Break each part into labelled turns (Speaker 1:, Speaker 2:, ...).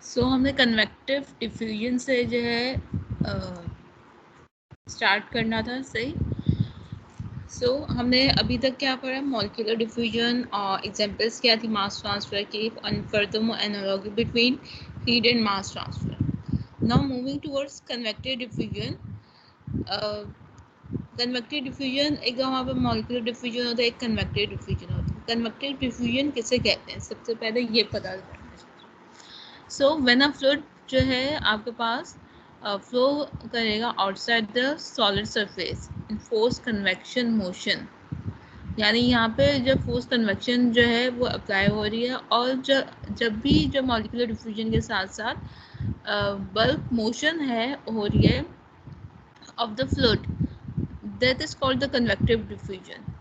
Speaker 1: सो हमने convective diffusion से जो है स्टार्ट करना था, सही। सो हमने अभी तक क्या पढ़ा, मॉलिक्यूलर डिफ्यूजन और एग्जांपल्स क्या थी, मास ट्रांसफर की, and furthermore analogy between heat and mass transfer. Now moving towards convective diffusion. Convective diffusion एक वहाँ पर मॉलिक्यूलर डिफ्यूजन होता है, एक कन्वेक्टिव डिफ्यूजन होता है। कन्वेक्टिव डिफ्यूजन किसे कहते हैं, सबसे पहले ये पता करना चाहिए। सो व्हेन अ फ्लूइड जो है आपके पास फ्लो करेगा outside the solid surface in force convection motion, यानी यहाँ पे जब फोर्स कन्वेक्शन जो है वो अप्लाई हो रही है, और जब भी जो मॉलिक्यूलर डिफ्यूजन के साथ साथ बल्क मोशन है हो रही है of the fluid, that is called the convective diffusion.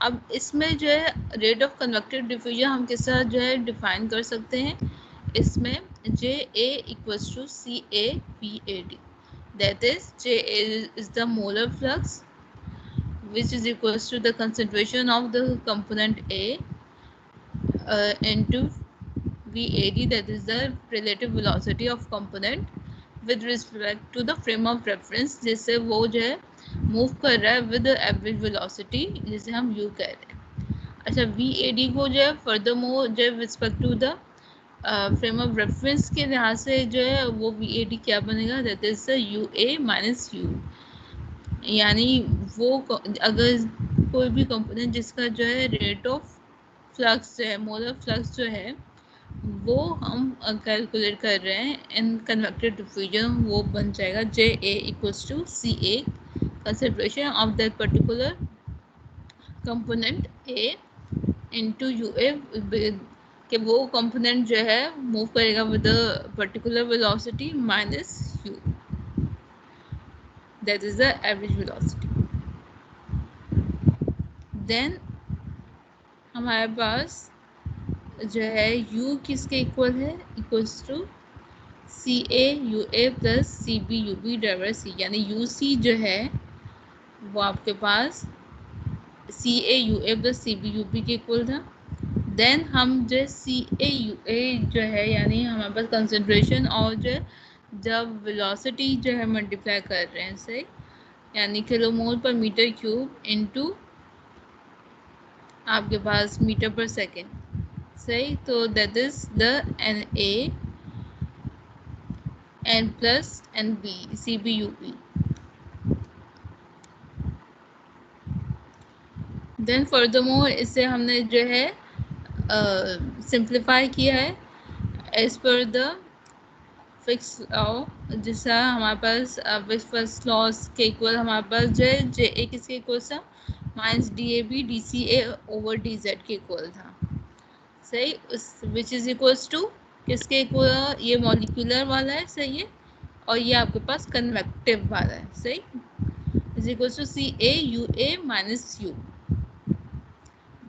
Speaker 1: अब इसमें जो है रेट ऑफ कन्वेक्टिव डिफ्यूजन हम किस तरह जो है डिफाइन कर सकते हैं, इसमें J A equals to C A P A D, that is J is the molar flux which is equals to the concentration of the component A into VAD, that is the relative velocity of component with respect to the frame of reference, जिससे वो जो है move कर रहा है with average velocity, जिसे हम U कह रहे हैं। अच्छा, VAD को जो है फर्दरमोर जो है respect to the frame of reference के लिहाज से जो है वो VAD क्या बनेगा, that is the UA minus U, यानी वो अगर कोई भी कंपोनेंट जिसका जो है रेट ऑफ फ्लक्स जो है, मोलर फ्लक्स जो है वो हम कैलकुलेट कर रहे हैं इन कन्वेक्टिव डिफ्यूजन, वो बन जाएगा J A equals to C A consideration of that particular component A into U A, कि वो कंपोनेंट जो है मूव करेगा with a particular velocity minus U, that is the average velocity. Then हमारे पास जो है u किसके इक्वल है, equals to C A U A plus C B U B divide C, यानी यू सी जो है वो आपके पास C A U A plus C B U B के इक्वल था। देन हम जो सी ए यू ए जो है, यानी हमारे पास कंसंट्रेशन और जो जब वेलोसिटी जो है मल्टीप्लाई कर रहे हैं, सही, यानी kilomole per metre cube into आपके पास मीटर पर सेकेंड, सही। तो that is the N A N plus N B C B U B. Then furthermore इसे हमने जो है सिंप्लीफाई किया है as per the fix law, जिसका हमारे पास फिक्स लॉस के इक्वल हमारे पास जो है जे ए किसके इक्वल था, minus D A B D C A over D Z के इक्वल था, सही। उस विच इज इक्वल्स टू किसके इक्वल, ये मॉलिक्यूलर वाला है, सही है, और ये आपके पास कन्वेक्टिव वाला है, सही, is equals to C A U A minus U.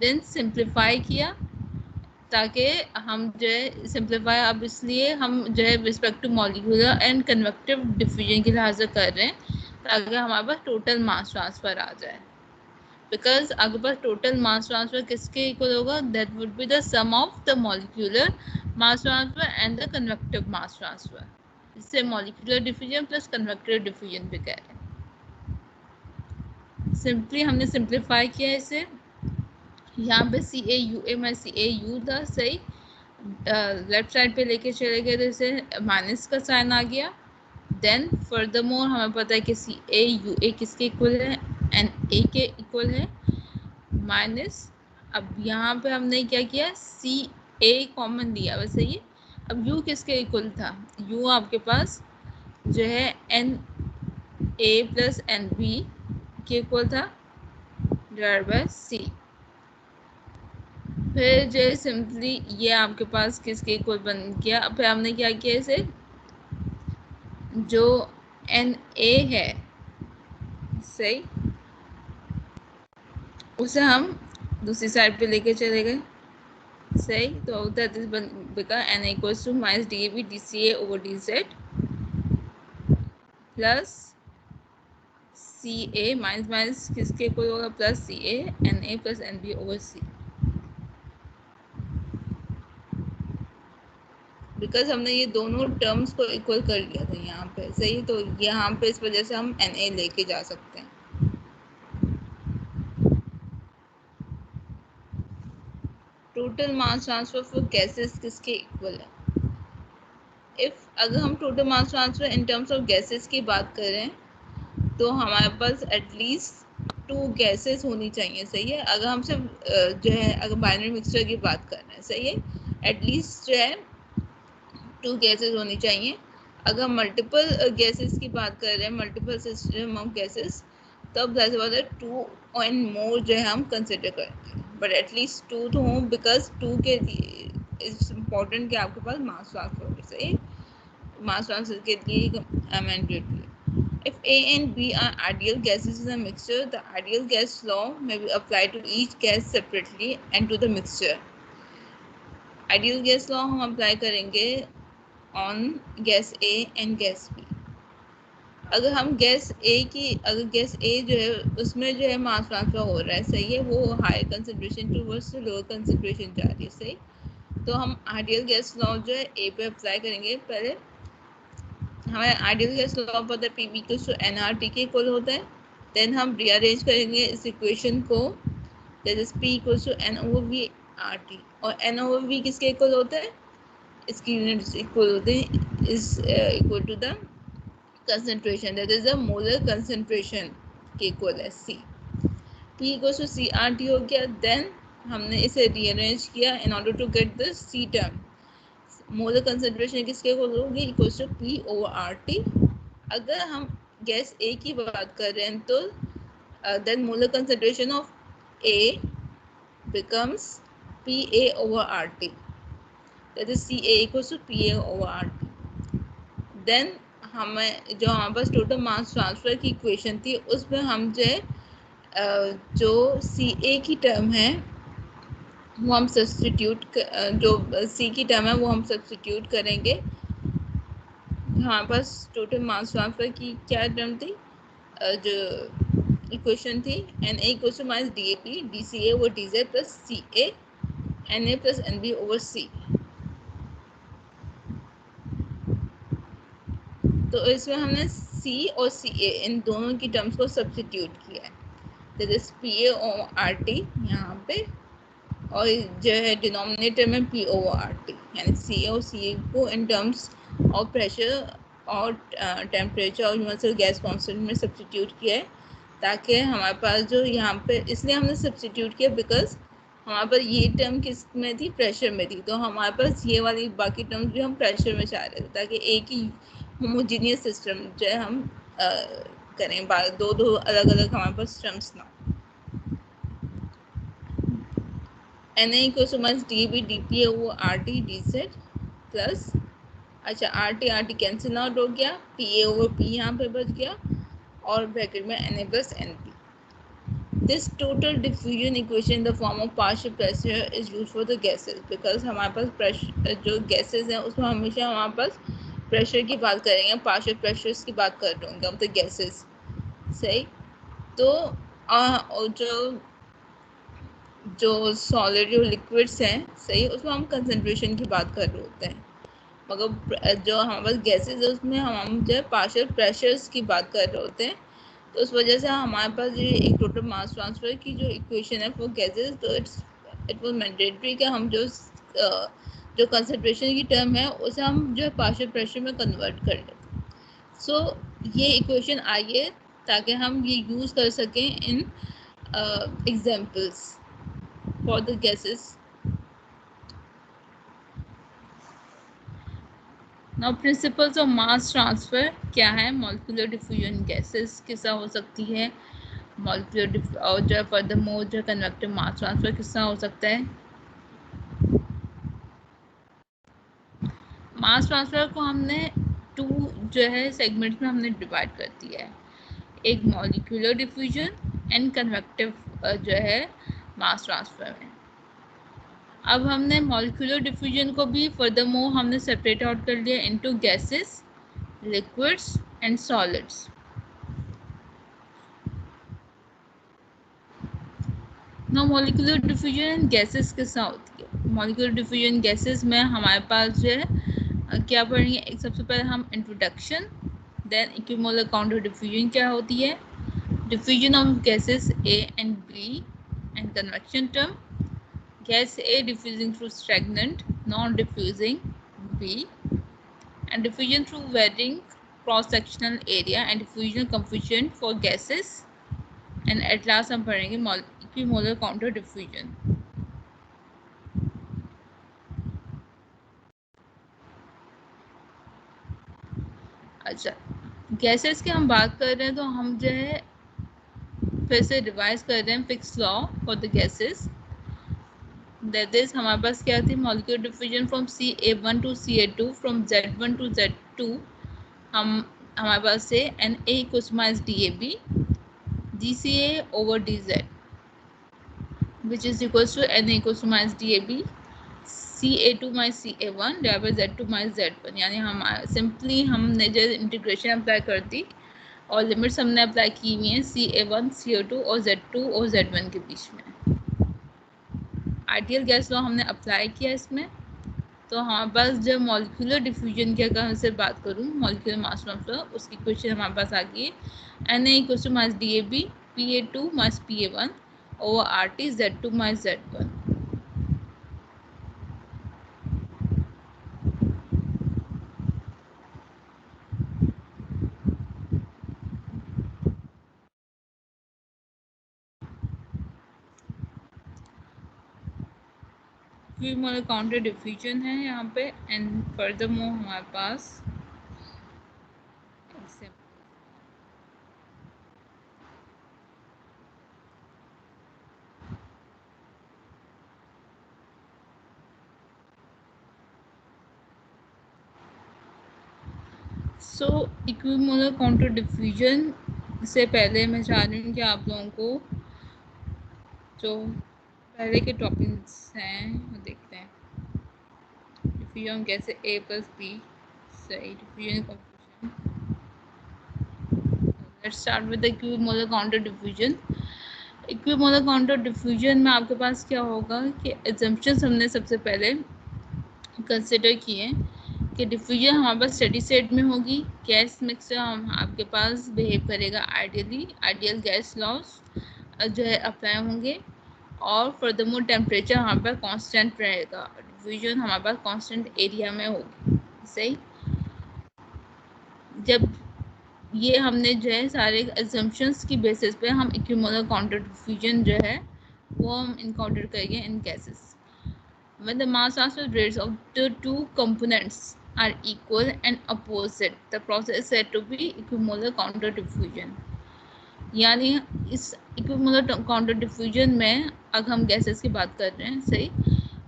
Speaker 1: Then simplify किया ताकि हम जो है सिंप्लीफाई अब इसलिए हम जो है respect to molecular and convective diffusion के लिहाज से कर रहे हैं ताकि हमारे पास टोटल मास ट्रांसफर आ जाए, बिकॉज अगर पास टोटल मास ट्रांसफर किसके इक्वल होगा, that would be the sum of the molecular mass transfer and the convective mass transfer, इससे molecular diffusion plus convective diffusion भी कह रहे हैं। सिंपली हमने सिंप्लीफाई किया इसे, यहाँ पे सी ए यू ए में सी ए यू था, सही, लेफ्ट साइड पे लेके चले गए तो इसे माइनस का साइन आ गया। देन फर्दरमोर हमें पता है कि सी ए यू ए किसके इक्वल है, एन ए के इक्वल है, माइनस अब यहाँ पे हमने क्या किया, सी ए कॉमन लिया, वैसे ये अब यू किसके इक्वल था, यू आपके पास जो है N A plus N B के इक्वल था डिवाइड बाय सी। फिर जो सिंपली ये आपके पास किसके इक्वल बन गया, फिर हमने क्या किया, इसे जो एन ए है, सही, उसे हम दूसरी साइड पे लेके चले गए, सही। तो दैट इज बिका N equals to minus D A B D C A over D Z plus C A minus minus किसके इक्वल होगा, plus C A plus N B over C. Because हमने ये दोनों टर्म्स को equal कर लिया था यहाँ पे, सही। तो यहाँ पे इस वजह से हम Na लेके जा सकते हैं। Total mass transfer for gases किसके इक्वल है? इफ अगर हम total mass transfer in terms of gases की बात करें तो हमारे पास एटलीस्ट 2 गैसेस होनी चाहिए, सही है। अगर हम सिर्फ जो है अगर बाइनरी मिक्सचर की बात कर रहे हैं, सही है, एटलीस्ट जो है 2 गैसेस होनी चाहिए। अगर मल्टीपल गैसेस की बात कर रहे हैं, मल्टीपल सिस्टम ऑफ गैसेस, तब दैट्स व्हाई 2 एंड मोर जो है हम कंसिडर करते हैं, बट एटलीस्ट 2 तो हों, बिकॉज 2 के इट्स इम्पोर्टेंट कि आपके पास मास ट्रांसफर हो, सही। मास ट्रांसफर के लिए मैंडेटरी है। If A and B are ideal gases in a mixture, the ideal gas law may be applied to each gas separately and to the mixture. Ideal gas law हम apply करेंगे on gas A and gas B. अगर हम gas A जो है उसमें जो है mass transfer हो रहा है, सही है, वो high concentration towards lower concentration जा रही है, सही। तो हम आइडियल गैस लॉ जो है ए पे अप्लाई करेंगे। पहले हमारे आइडियल गैस लॉ पर the P V equals to N R T के इक्वल होता है। देन हम रीअरेंज करेंगे इस इक्वेशन को, that is P equals to N over V R T. और एन ओवर वी किसके इक्वल होता है? इसकी यूनिट्स इक्वल होते हैं, is equal to the concentration, that is the molar concentration के इक्वल है C. P equals to C R T हो गया। देन हमने इसे रीअरेंज किया in order to get the C term. Molar concentration किसके इक्वल होगी? Equals to P over R T. अगर हम गैस ए की बात कर रहे हैं तो then molar concentration of A becomes PA over RT, that is CA equals to PA over RT. then हमें जो हमारे पास टोटल मास ट्रांसफर की इक्वेशन थी उसमें हम जो CA की टर्म है वो हम सब्सटीट्यूट, जो C की टर्म है वो हम सब्सटीट्यूट करेंगे। हमारे पास टोटल मास ट्रांसफर की क्या टर्म थी, जो इक्वेशन थी, N A equals to minus D A P D C A over D Z plus C A N A plus N B over C. तो इसमें हमने सी और सी ए इन दोनों की टर्म्स को सब्सटीट्यूट किया है, that is P A over R T यहाँ पे, और जो है डिनोमिनेटर में पी ओवर आर टी, यानी सी ए और सी ए को इन टर्म्स ऑफ प्रेशर और टेम्परेचर और यूनिवर्सल गैस कांस्टेंट में सब्सटीट्यूट किया है, ताकि हमारे पास जो यहाँ पे, इसलिए हमने सब्सटीट्यूट किया बिकॉज हमारे पास ये टर्म किस में थी? प्रेशर में थी। तो हमारे पास ये वाली बाकी टर्म्स भी हम प्रेशर में चाह रहे थे, ताकि एक ही होमोजीनियस सिस्टम जो है हम करें, दो दो अलग अलग हमारे पास टर्म्स ना। N A equals to minus D B D P O R T D Z plus, अच्छा आर टी कैंसिल आउट हो गया, पी ए ओवर पी यहाँ पे बच गया, और ब्रैकेट में N A plus N P. This total diffusion equation in the form of partial pressure is used for the gases, because हमारे पास प्रेशर जो गैसेज हैं उसमें हमेशा हमारे पास प्रेशर की बात करेंगे, पार्शियल प्रेशर्स की बात कर रहे होंगे हम, तो गैसेज, सही। तो और जो सॉलिड जो लिक्विड्स हैं, सही, उसमें हम कंसंट्रेशन की बात कर रहे होते हैं, मगर जो हमारे पास गैसेज है उसमें हम जो है पार्शियल प्रेशर्स की बात कर रहे होते हैं। तो उस वजह से हमारे पास ये एक टोटल मास ट्रांसफर की जो इक्वेशन है फॉर गैसेस, तो इट वाज मैंडेटरी कि हम जो कंसंट्रेशन की टर्म है उसे हम जो है पार्शियल प्रेशर में कन्वर्ट कर लें। सो ये इक्वेशन आई है ताकि हम ये यूज़ कर सकें in examples for the gases. Now principles of mass transfer क्या है? मॉलिक्यूलर डिफ्यूजन गैसेस किस हो सकती है, मॉलिक्यूलर और जो फर्दरमोर जो कन्वेक्टिव मास ट्रांसफर किस तरह हो सकता है। मास ट्रांसफर को हमने 2 जो है सेगमेंट्स में हमने डिवाइड कर दिया है, एक मॉलिक्यूलर डिफ्यूजन एंड कन्वेक्टिव जो है मास ट्रांसफर में। अब हमने मॉलिक्यूलर डिफ्यूजन को भी फर्दरमोर हमने सेपरेट आउट कर लिया into gases, liquids and solids. No molecular diffusion gases किस तरह होती है? मॉलिक्यूलर डिफ्यूजन गैसेस में हमारे पास जो है क्या पढ़ेंगे? एक सबसे पहले हम introduction, then equimolar counter diffusion क्या होती है, diffusion of gases A and B and convection term, gas A diffusing through stagnant, non-diffusing B, and diffusion through varying cross-sectional area and diffusion coefficient for gases, and at last हम पढ़ेंगे equimolar counter diffusion. अच्छा, gases की हम बात कर रहे हैं तो हम जो है फिर से रिवाइज कर रहे हैं fix law for the gases. That is हमारे पास क्या थी, molecular diffusion from CA1 to CA2 from Z1 to Z2. हमारे पास से Na equals minus DAB dCA over dZ, which is equals to Na equals to minus DAB CA2 minus CA1 divided by Z2 minus Z1. यानी हम simply हमने जो integration apply कर दी और limits हमने apply की हुई हैं CA1 CO2 और Z2 और Z1 के बीच में. आइडियल गैस लॉ हमने अप्लाई किया इसमें. तो हमारे पास जब मॉलिक्यूलर डिफ्यूजन की अगर हमसे बात करूँ, मॉलिक्यूलर मास ट्रांसफर, उसकी क्वेश्चन हमारे पास आ गई है Na equal to minus DAB PA2 minus PA1 over RT Z2 minus Z1. Equimolar counter diffusion है यहाँ पे. एंड फर्दरमोर हमारे पास सो इक्विमोलर काउंटर डिफ्यूजन से पहले मैं चाह रही हूँ कि आप लोगों को जो पहले के टॉपिक्स हैं वो देखते हैं. डिफ्यूजन कैसे A प्लस बी सही diffusion confusion. Let's start with the equimolar counter diffusion. Equimolar counter diffusion में आपके पास क्या होगा कि एजम्पशंस हमने सबसे पहले कंसिडर किए कि डिफ्यूजन हमारे पास स्टेडी स्टेट में होगी, गैस मिक्सचर हम आपके पास बिहेव करेगा आइडियली, आइडियल गैस लॉस जो है अप्लाई होंगे, और फर्दरमोर टेम्परेचर हमारे पास कांस्टेंट रहेगा. डिफ्यूजन हमारे पास कांस्टेंट एरिया में होगी. सही. जब ये हमने जो है सारे assumptions की बेसिस पे हम इक्विमोलर काउंटर डिफ्यूजन जो है वो हम इनकाउंटर करेंगे इन gases. When the mass transfer rates of the two components are equal and opposite, the process is said to be equimolar counter diffusion. यानी इस इक्विमोलर काउंटर डिफ्यूजन में अगर हम गैसेस की बात कर रहे हैं, सही,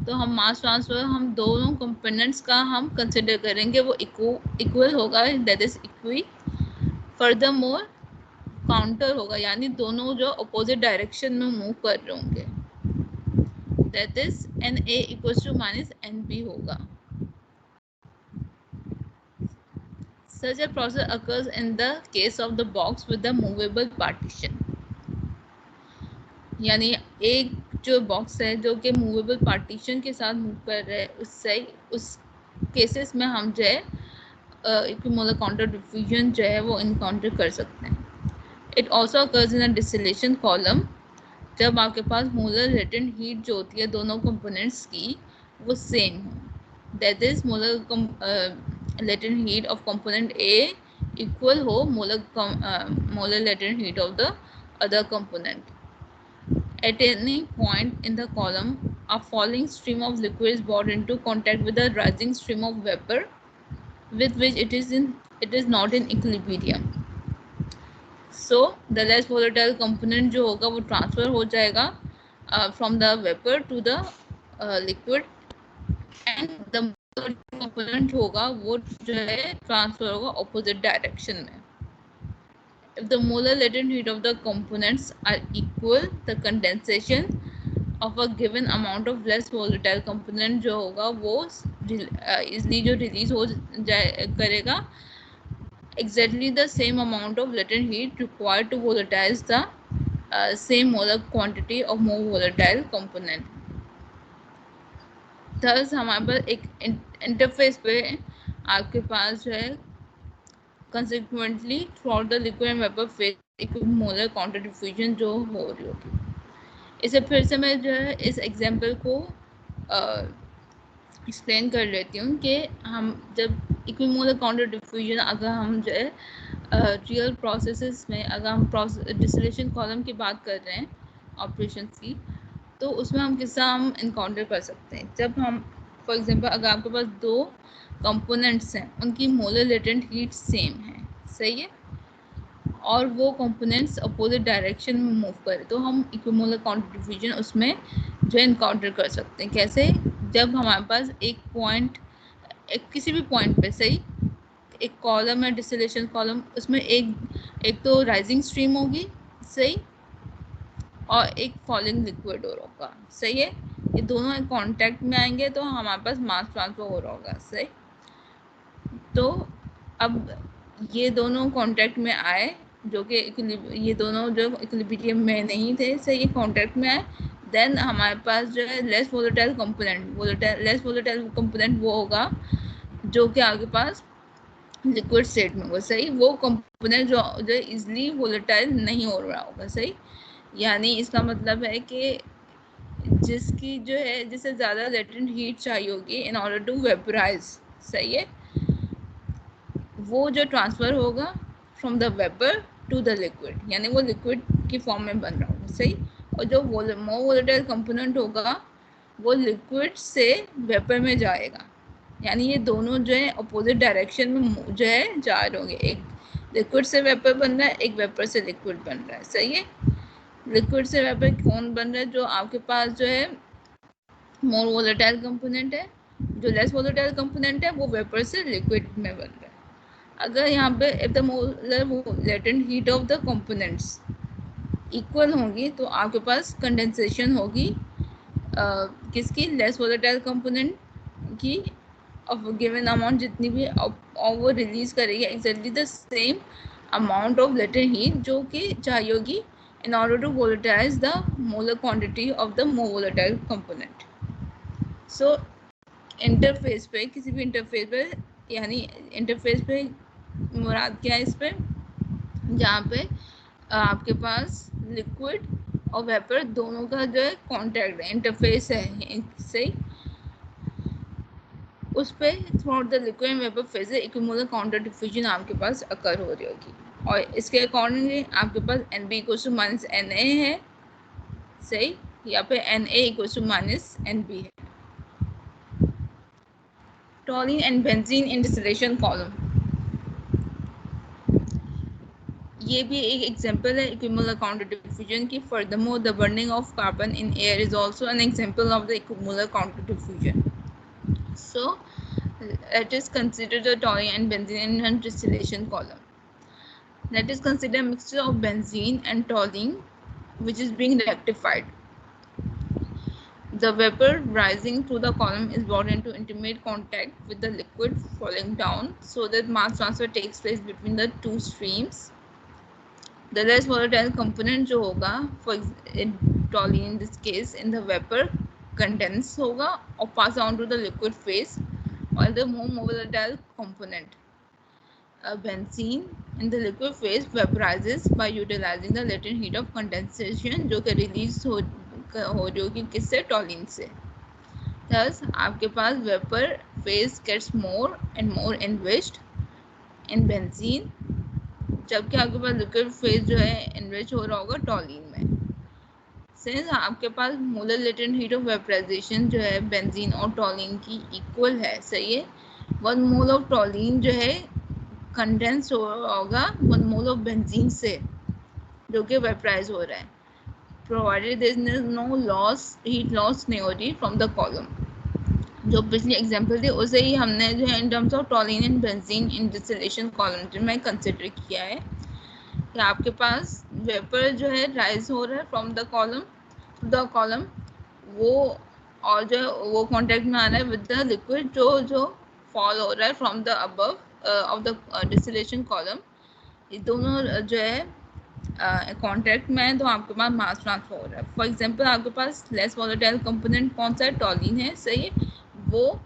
Speaker 1: तो हम मास ट्रांसफर हम दोनों कंपोनेंट्स का हम कंसिडर करेंगे, वो इक्वल होगा, that is equi. Furthermore counter होगा, यानी दोनों जो अपोजिट डायरेक्शन में मूव कर रहे होंगे, that is Na equals to minus Nb होगा. Such a process occurs in the case of the box with the movable partition. यानी एक जो बॉक्स है जो कि मूवेबल पार्टीशन के साथ मूव कर रहा है, उससे उस केसेस में हम जो है इक्विमोलर काउंटर डिफ्यूजन जो है वो इनकाउंटर कर सकते हैं. It also occurs in a distillation column, जब आपके पास मोलर लेटेंट हीट जो होती है दोनों कंपोनेंट्स की वो सेम हो, that is molar latent heat of component A equal हो molar latent heat of the other component. At any point in the column, a falling stream of liquid is brought into contact with a rising stream of vapor, with which it is not in equilibrium. So the less volatile component जो होगा वो transfer हो जाएगा from the vapor to the liquid, and the component होगा वो जो है transfer होगा opposite direction में. If the molar latent heat of the components are equal, the condensation of a given amount of less volatile component जो होगा वो easily जो release हो जाए करेगा exactly the same amount of latent heat required to volatilize the same molar quantity of more volatile component. Thus हमारे पास एक interface पे आपके पास जो है consequently through the liquid and vapour phase equimolar counter diffusion जो हो रही होगी। इसे फिर से मैं जो है इस एग्जांपल को एक्सप्लेन कर लेती हूँ कि हम जब इक्विमोलर काउंटर डिफ्यूजन अगर हम जो है रियल प्रोसेसेस में अगर हम डिस्टिलेशन कॉलम की बात कर रहे हैं ऑपरेशंस की, तो उसमें हम किस तरह हम इनकाउंटर कर सकते हैं। जब हम फॉर एग्जांपल अगर आपके पास दो कंपोनेंट्स हैं, उनकी मोलर लेटेंट हीट सेम है, सही है, और वो कंपोनेंट्स अपोजिट डायरेक्शन में मूव करें, तो हम इक्विमोलर काउंटर डिफ्यूजन उसमें जो इनकाउंटर कर सकते हैं। कैसे? जब हमारे पास एक पॉइंट, एक किसी भी पॉइंट पे, सही, एक कॉलम है डिस्टिलेशन कॉलम, उसमें एक तो राइजिंग स्ट्रीम होगी, सही, और एक फॉलिंग लिक्विड हो होगा, सही है। ये दोनों कांटेक्ट में आएंगे तो हमारे पास मास ट्रांसफर हो रहा होगा, सही। तो अब ये दोनों कांटेक्ट में आए, जो कि ये दोनों जो इक्विलिब्रियम में नहीं थे, सही, कांटेक्ट में आए, देन हमारे पास जो है less volatile component, less volatile component वो होगा जो कि आपके पास लिक्विड स्टेट में होगा, सही। वो कंपोनेंट जो जो इजिली वोलेटाइल नहीं हो रहा होगा, सही। यानी इसका मतलब है कि जिसकी जो है जिससे ज़्यादा लेटेंट हीट चाहिए होगी इन ऑर्डर टू वेपराइज, सही है, वो जो ट्रांसफ़र होगा from the vapour to the liquid, यानी वो लिक्विड की फॉर्म में बन रहा होगा, सही। और जो मोर वोलेटाइल कंपोनेंट होगा वो लिक्विड से वेपर में जाएगा, यानी ये दोनों जो है अपोजिट डायरेक्शन में जो है जा रहे होंगे। एक लिक्विड से वेपर बन रहा है, एक वेपर से लिक्विड बन रहा है, सही है। लिक्विड से वेपर कौन बन रहा है? जो आपके पास जो है मोर वोलेटाइल कंपोनेंट है, जो लेस वोलेटाइल कंपोनेंट है वो वेपर से लिक्विड में बन रहा है। अगर यहाँ पे if the molar latent heat of the components equal होंगी तो आपके पास कंडेंसेशन होगी किसकी? लेस वोलेटाइल कंपोनेंट की ऑफ गिवन अमाउंट, जितनी भी और वो रिलीज करेगी exactly the same amount of latent heat जो कि चाहिए होगी in order to volatilize the molar quantity of the more volatile component. So interface पे, किसी भी इंटरफेस पे, यानी इंटरफेस पे मुराद क्या है इस पे? जहाँ पे आपके पास लिक्विड और वेपर दोनों का जो है कॉन्टैक्ट है, इंटरफेस है, सही। उस पे through out the liquid and vapour phase equimolar counter diffusion आपके पास अकर हो रही होगी, और इसके अकॉर्डिंगली आपके पास NB equal to minus Na है, सही, यहाँ पे Na equal to minus NB है। Toluene and benzene in distillation column, ये भी एक एग्जांपल है इक्विमोलर काउंटर डिफ्यूजन की। Furthermore the burning of carbon in air is also an example of the equimolar counter diffusion. So let us consider the toluene and benzene in distillation column. Let us consider a mixture of benzene and toluene which is being rectified. The vapor rising through the column is brought into intimate contact with the liquid falling down so that mass transfer takes place between the two streams. The less volatile component जो होगा for toluene in this case in the vapor condense होगा और pass on to the liquid phase, while the more volatile component benzene in the liquid phase vaporizes by utilizing the latent heat of condensation जो कि release हो रही होगी किससे? टॉलिन से। Thus आपके पास vapor phase gets more and more enriched in benzene, जबकि आपके पास लिक्विड फेज जो है एनरिच हो रहा होगा टॉलिन में। सिंस आपके पास molar latent heat of vaporisation जो है बेंजीन और टॉलिन की इक्वल है, सही है। 1 मोल ऑफ टॉलिन जो है कंडेंस हो रहा होगा 1 मोल ऑफ बेंजीन से जो कि वेपराइज हो रहा है, provided there is no loss, heat loss नहीं हो रही फ्रॉम द कॉलम। जो पिछली एग्जांपल थी उसे ही हमने जो है इन terms of टॉलिन and benzene in distillation column में कंसिडर किया है कि आपके पास वेपर जो है राइज हो रहा है from the column to the column, वो और जो है वो कांटेक्ट में आ रहा है विद द लिक्विड जो फॉल हो रहा है from the above of the distillation column. ये दोनों जो है कांटेक्ट में है तो आपके पास मास ट्रांसफर हो रहा है। फॉर एग्जांपल आपके पास लेस वोलेटाइल कंपोनेंट कौन सा है? टॉलिन है, सही है। वो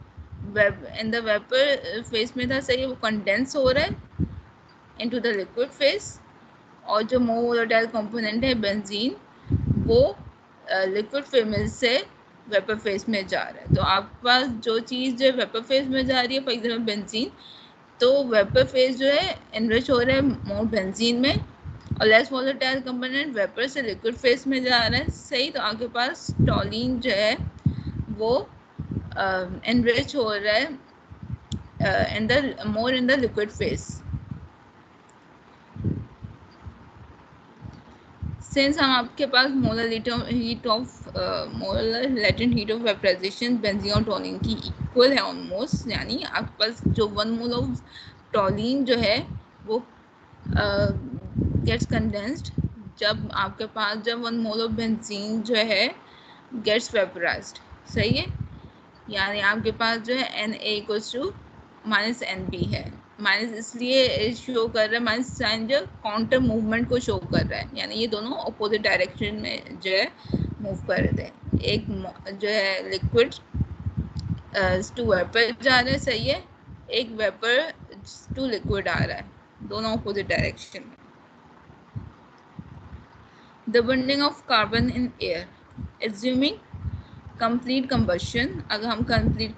Speaker 1: इन द वेपर फेस में था, सही, वो कंडेंस हो रहा है इनटू द लिक्विड फेस, और जो मोर वोलेटाइल कंपोनेंट है बेंजीन, वो लिक्विड फेस से वेपर फेस में जा रहा है। तो आपके पास जो चीज़ जो वेपर फेस में जा रही है, फॉर एग्जाम्पल बेंजीन, तो वेपर फेस जो है एनरिच हो रहा है मोर बेंजीन में, और लेस वोलेटाइल कंपोनेंट वेपर से लिक्विड फेस में जा रहा है, सही। तो आपके पास टॉलिन जो है वो एनरिच हो रहा है in the more in the liquid phase. Since हम आपके पास molar latent heat of vaporisation benzene और टॉलिन की इक्वल है ऑलमोस्ट, यानी आपके पास जो 1 मोल ऑफ टॉलिन जो है वो गेट्स कंडेंस्ड जब आपके पास जब 1 मोल ऑफ बेंजीन जो है गेट्स वेपराइज्ड, सही है। यानी आपके पास जो है Na माइनस NB है। माइनस इसलिए शो कर रहा है, माइनस साइन जो काउंटर मूवमेंट को शो कर रहा है, यानी ये दोनों अपोजिट डायरेक्शन में जो है मूव कर रहे हैं। एक जो है लिक्विड टू वेपर जा रहा है, सही है, एक वेपर टू लिक्विड आ रहा है, दोनों अपोजिट डायरेक्शन में। The bonding of carbon in air, assuming complete combustion, अगर हम कंप्लीट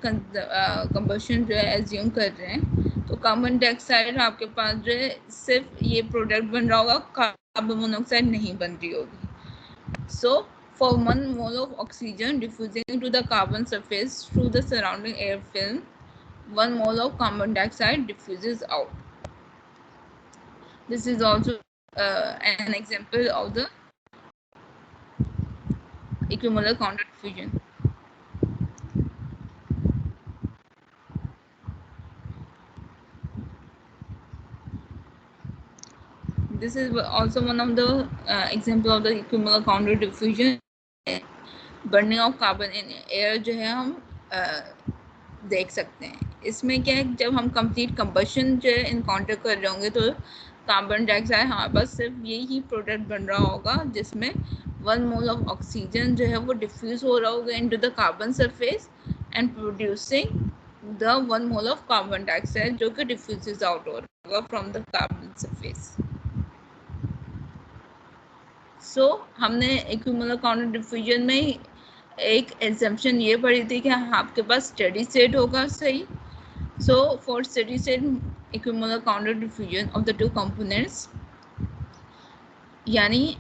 Speaker 1: कंबशन जो है एज्यूम कर रहे हैं, तो कार्बन डाइऑक्साइड आपके पास जो है सिर्फ ये प्रोडक्ट बन रहा होगा, कार्बन मोनोऑक्साइड नहीं बन रही होगी। सो for 1 mole of oxygen diffusing to the carbon surface through the surrounding air film, 1 mole of carbon dioxide diffuses out. This is also an example of the equimolar counter diffusion. This is also one of the example of the equimolar counter diffusion. Burning of carbon in air जो है हम देख सकते हैं। इसमें क्या है, जब हम कंप्लीट कंबशन जो है इनकाउंटर कर रहे होंगे, तो कार्बन डाइऑक्साइड हमारे पास सिर्फ यही प्रोडक्ट बन रहा होगा, जिसमें 1 मोल ऑफ ऑक्सीजन जो है वो डिफ्यूज हो रहा होगा into the carbon surface and producing the 1 mole of carbon dioxide, जो कि डिफ्यूजेस आउट हो रहा होगा फ्रॉम द कार्बन सरफेस। सो हमने इक्विमोलर काउंटर डिफ्यूजन में एक एग्जम्पशन ये पढ़ी थी कि आपके पास स्टेडी स्टेट होगा, सही। So for steady state equimolar counter diffusion of the two components, यानी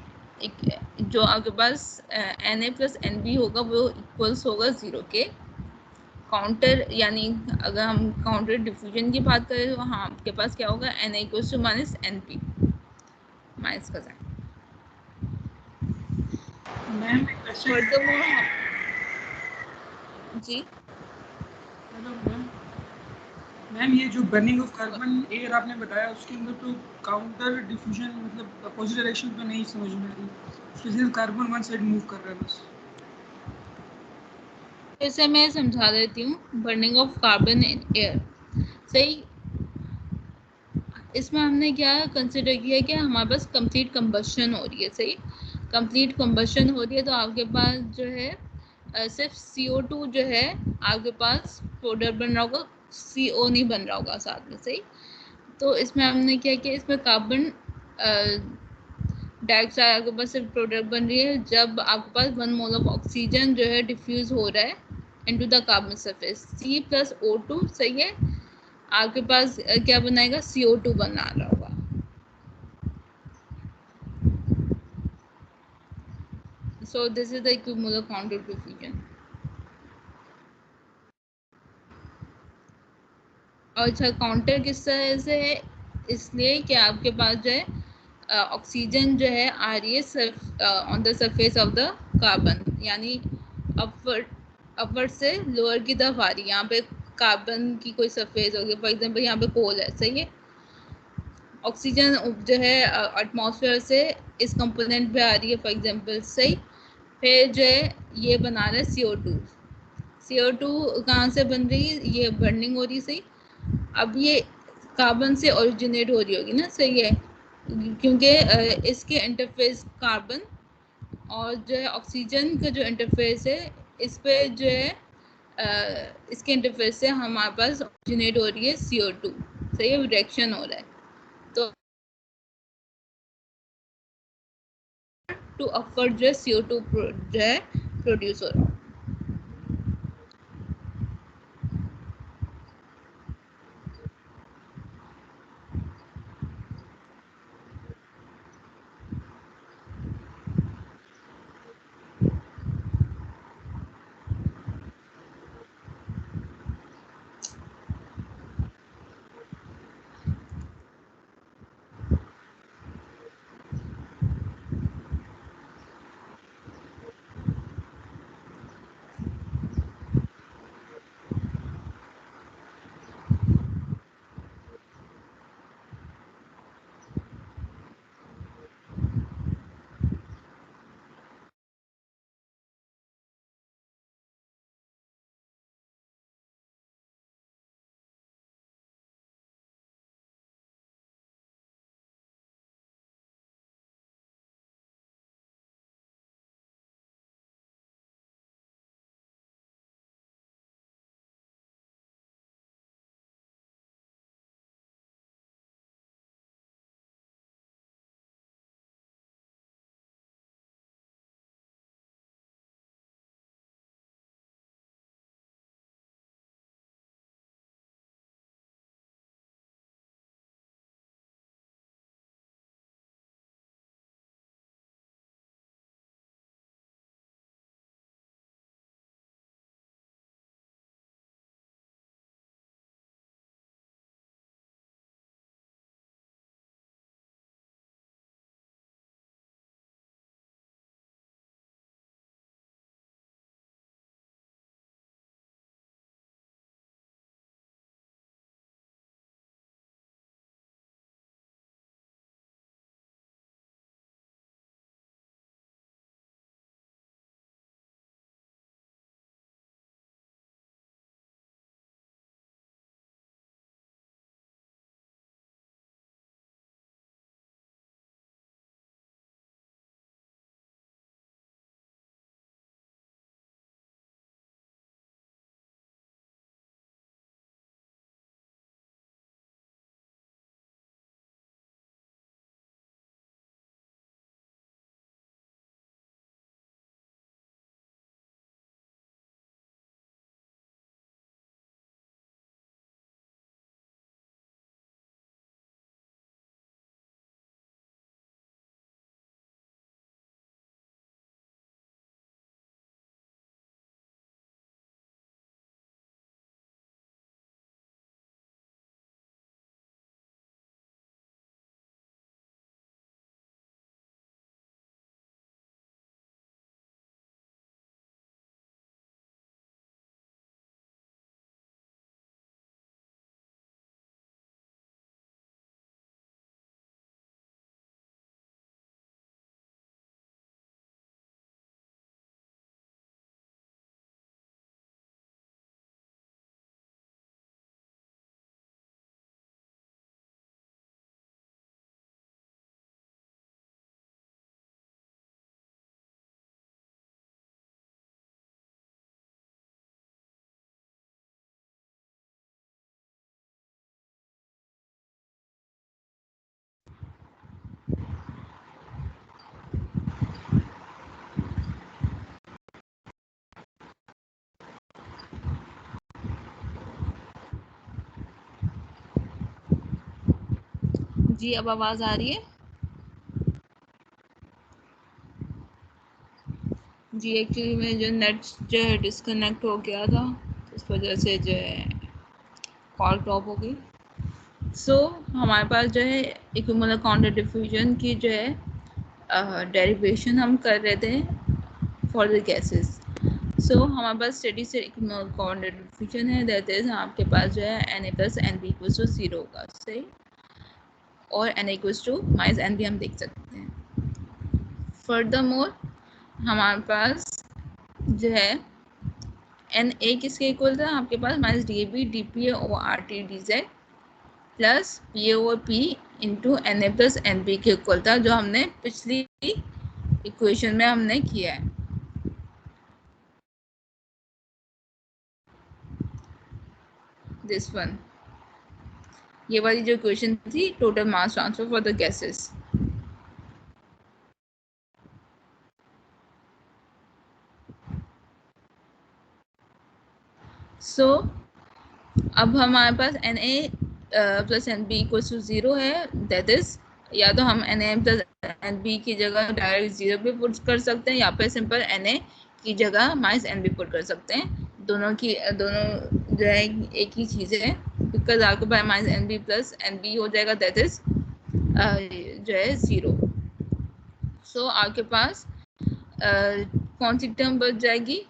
Speaker 1: जो आपके पास Na प्लस NB होगा वो इक्वल्स होगा 0 के। काउंटर यानी अगर हम काउंटर डिफ्यूजन की बात करें, तो हाँ आपके पास क्या होगा, Na equals to minus NP, minus का साइन।
Speaker 2: मैम
Speaker 1: जी
Speaker 2: मैम ये जो बर्निंग ऑफ कार्बन एयर आपने बताया, उसके अंदर तो काउंटर डिफ्यूजन मतलब अपोजिट डायरेक्शन पे नहीं समझ में आई, उसके सिर्फ कार्बन वन साइड मूव कर रहा है बस।
Speaker 1: इसे मैं समझा देती हूँ। Burning of carbon in air, सही। इसमें हमने क्या कंसिडर किया कि हमारे पास कंप्लीट कंबशन हो रही है, सही। कंप्लीट कंबशन हो रही है, तो आपके पास जो है सिर्फ CO2 जो है आपके पास प्रोडक्ट बन रहा होगा, CO नहीं बन रहा होगा साथ में, सही। तो इसमें हमने क्या किया, इसमें कार्बन डाइऑक्साइड आपके पास सिर्फ प्रोडक्ट बन रही है जब आपके पास 1 मोल ऑफ ऑक्सीजन जो है डिफ्यूज हो रहा है into the carbon surface, C plus O2, सही है। आपके पास क्या बनाएगा, CO2 बना रहा होगा। So this is the equimolar counter diffusion. और अच्छा, काउंटर किस तरह से है, इसलिए कि आपके पास जो है ऑक्सीजन जो है आ रही है on the surface of the carbon, यानी अपवर्ड से लोअर की तरफ आ रही है। यहाँ पे कार्बन की कोई सरफेस होगी, फॉर एग्जांपल यहाँ पे कोल है, सही है। ऑक्सीजन जो है एटमॉस्फेयर से इस कंपोनेंट पे आ रही है, फॉर एग्जांपल, सही। फिर जो है ये बना रहा है CO2। CO2 कहाँ से बन रही है, ये बर्निंग हो रही है, सही। अब ये कार्बन से ओरिजिनेट हो रही होगी ना, सही है, क्योंकि इसके इंटरफेस कार्बन और जो है ऑक्सीजन का जो इंटरफेस है, इस पे जो है इसके इंटरफेस से हमारे पास ऑरिजिनेट हो रही है CO2, सही है, रिएक्शन हो रहा है, तो टू अपवर्ड जो है CO2 जो है प्रोड्यूस हो रहा है। जी अब आवाज आ रही है? जी एक्चुअली में जो नेट जो है डिस्कनेक्ट हो गया था, इस वजह से जो है कॉल ड्रॉप हो गई। सो हमारे पास जो है इक्विमुलर काउंटर डिफ्यूजन की जो है डेरिवेशन हम कर रहे थे फॉर द गैसेस। सो हमारे पास steady state equimolar counter diffusion है, दैट इज आपके पास जो है Na plus Nb equals to 0 होगा, सही, और Na equals to minus Nb हम देख सकते हैं। फर्दरमोर हमारे पास जो है Na किसके इक्वल था आपके पास, minus DAB dPA over RT dZ plus PA over P into Na plus Nb के इक्वल था, जो हमने पिछली इक्वेशन में हमने किया है। दिस वन, ये वाली जो इक्वेशन थी total mass transfer for the gases. So अब हमारे पास Na plus Nb equal to 0 है, दैट इज या तो हम Na प्लस Nb की जगह डायरेक्ट 0 पे पुट कर सकते हैं या फिर सिंपल Na की जगह माइनस Nb पुट कर सकते हैं। दोनों जो है एक ही चीज़ है, बिकॉज आपके पास माइनस Nb प्लस Nb हो जाएगा, दैट इज जो है 0। सो आपके पास कौन सी टर्म बच जाएगी,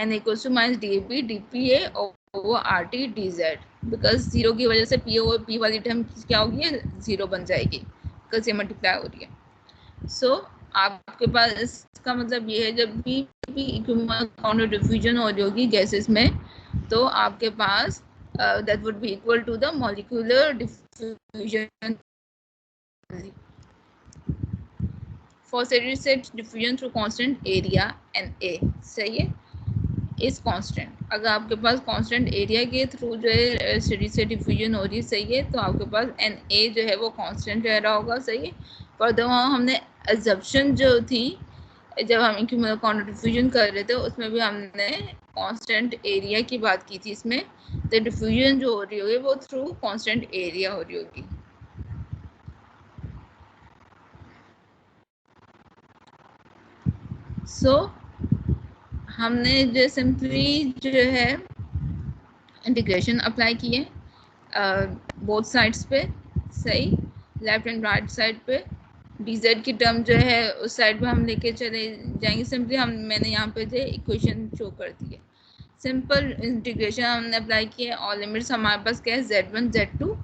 Speaker 1: N equals to minus DAB DPA over RT DZ, because 0 की वजह से P ओवर P वाली टर्म क्या होगी, 0 बन जाएगी बिकॉज ये मल्टीप्लाई हो रही है। सो आपके पास इसका मतलब ये है जब भी इक्विवेलेंट काउंटर डिफ्यूजन हो रही होगी गैसेस में, तो आपके पास that would be equal to the molecular diffusion for steady state diffusion through constant area Na, सही है, इज कांस्टेंट। अगर आपके पास कांस्टेंट एरिया के थ्रू जो है स्टेडी स्टेट डिफ्यूजन हो रही है, सही है, तो आपके पास Na जो है वो कांस्टेंट रह रहा होगा, सही है। पर तो वहाँ हमने एजम्पशन जो थी जब हम इक्विवेलेंट काउंटर डिफ्यूजन कर रहे थे उसमें भी हमने कांस्टेंट एरिया की बात की थी इसमें, तो डिफ्यूजन जो हो रही होगी वो थ्रू कांस्टेंट एरिया हो रही होगी। सो हमने जो सिंपली जो है इंटीग्रेशन अप्लाई किए बोथ साइड्स पे, सही, लेफ्ट एंड राइट साइड पे। dz की टर्म जो है उस साइड पे हम लेके चले जाएंगे, सिंपली मैंने यहाँ पे जो इक्वेशन शो कर दी है। सिंपल इंटीग्रेशन हमने अप्लाई किया, और लिमिट्स हमारे पास क्या है, z1 z2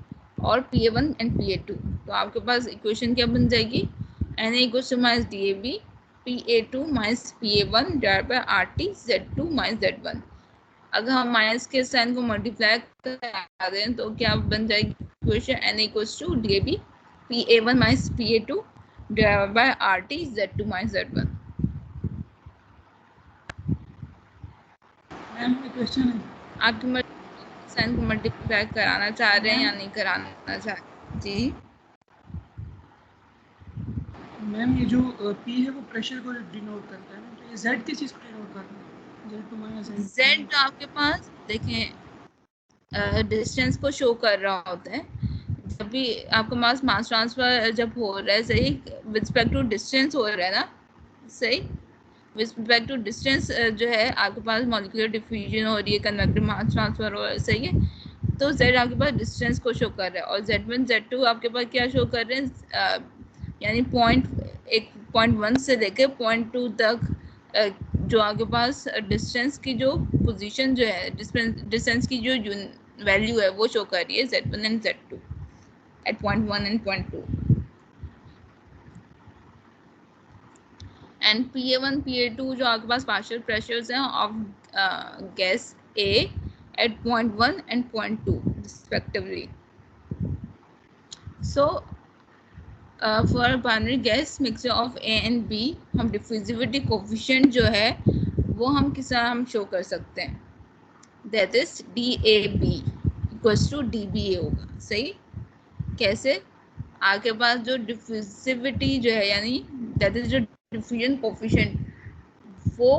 Speaker 1: और pa1 एंड pa2। तो आपके पास इक्वेशन क्या बन जाएगी, Na equals to minus DAB pa2 minus pa1 divide by RT z2 minus z1। अगर हम माइनस के साइन को मल्टीप्लाई करा दें तो क्या बन जाएगी equation, N equals to DAB PA1 minus PA2 divided by RT Z2 minus Z1।
Speaker 2: Ma'am ये क्वेश्चन है,
Speaker 1: आपकी साइन को मल्टीप्लाई कराना चाह रहे हैं या नहीं कराना चाह रहे? जी
Speaker 2: मैम ये जो P है वो प्रेशर को डिनोट करता है ना, तो ये Z किस चीज़ को डिनोट करता है, Z2 माइनस
Speaker 1: Z जो आपके पास देखें डिस्टेंस को शो कर रहा होता है। जब भी आपके पास मास ट्रांसफर जब हो रहा है, सही, विद रिस्पेक्ट टू डिस्टेंस हो रहा है ना, सही, विद रिस्पेक्ट टू डिस्टेंस जो है आपके पास मॉलिक्यूलर डिफ्यूजन हो रही है, कन्वेक्टिव मास ट्रांसफर हो रहा है, सही है। तो Z आपके पास डिस्टेंस को शो कर रहा है, और Z1 Z2 आपके पास क्या शो कर रहे हैं, यानी पॉइंट 1 से लेकर पॉइंट 2 तक जो आपके पास डिस्टेंस की जो पोजीशन जो है, डिस्टेंस की जो वैल्यू है वो शो कर रही है Z1 and Z2 at point 1 and point 2। And Pa1 Pa2 जो आपके पास पार्शियल प्रेशर्स हैं of gas A at point 1 and point 2 respectively. So for binary gas mixture of A and B, हम डिफ्यूजिविटी कोफिशिएंट जो है वो हम किस तरह हम शो कर सकते हैं, that is DAB equals to DBA होगा, सही। कैसे, आपके पास जो डिफ्यूजिविटी जो है यानी दैट इज जो डिफ्यूजन कोफिशिएंट वो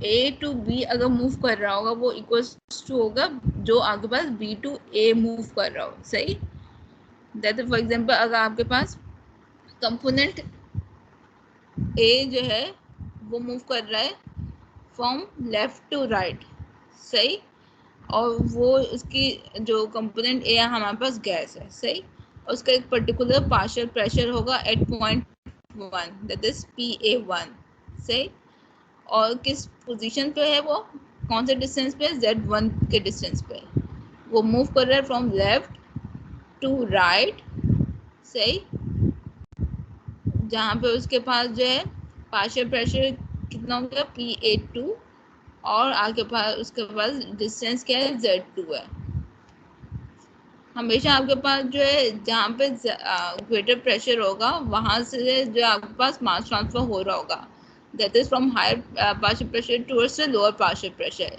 Speaker 1: A टू B अगर मूव कर रहा होगा वो इक्वल्स टू होगा जो आपके पास B टू A मूव कर रहा हो, सही। दैट फॉर एग्जांपल अगर आपके पास कंपोनेंट A जो है वो मूव कर रहा है फ्रॉम लेफ्ट टू राइट, सही, और वो उसकी जो कंपोनेंट ए हमारे पास गैस है, सही, और उसका एक पर्टिकुलर पार्शियल प्रेशर होगा at point 1 that is PA1, सही, और किस पोजीशन पे है वो, कौन से डिस्टेंस पे, Z1 के डिस्टेंस पे वो मूव कर रहा है फ्रॉम लेफ्ट टू राइट, सही, जहाँ पे उसके पास जो है पार्शियल प्रेशर कितना हो गया PA2, और आगे पास उसके पास डिस्टेंस क्या है, Z2 है। हमेशा आपके पास जो है जहाँ पे ग्रेटर प्रेशर होगा वहाँ से जो आपके पास मास ट्रांसफर हो रहा होगा, that is from higher partial pressure towards the lower partial pressure.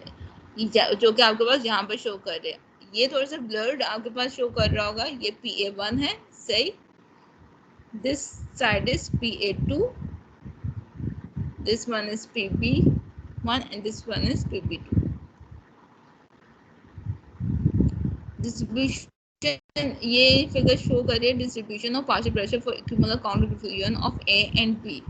Speaker 1: जो कि आपके पास यहाँ पे शो कर रहे हैं। ये थोड़ा सा ब्लर्ड आपके पास शो कर रहा होगा, ये PA1 है, सही। This side is PA2, this one is PB1 and this one is PB2। Distribution, ये फिगर शो कर रही है distribution of partial pressure for equimolar counter diffusion of A and B।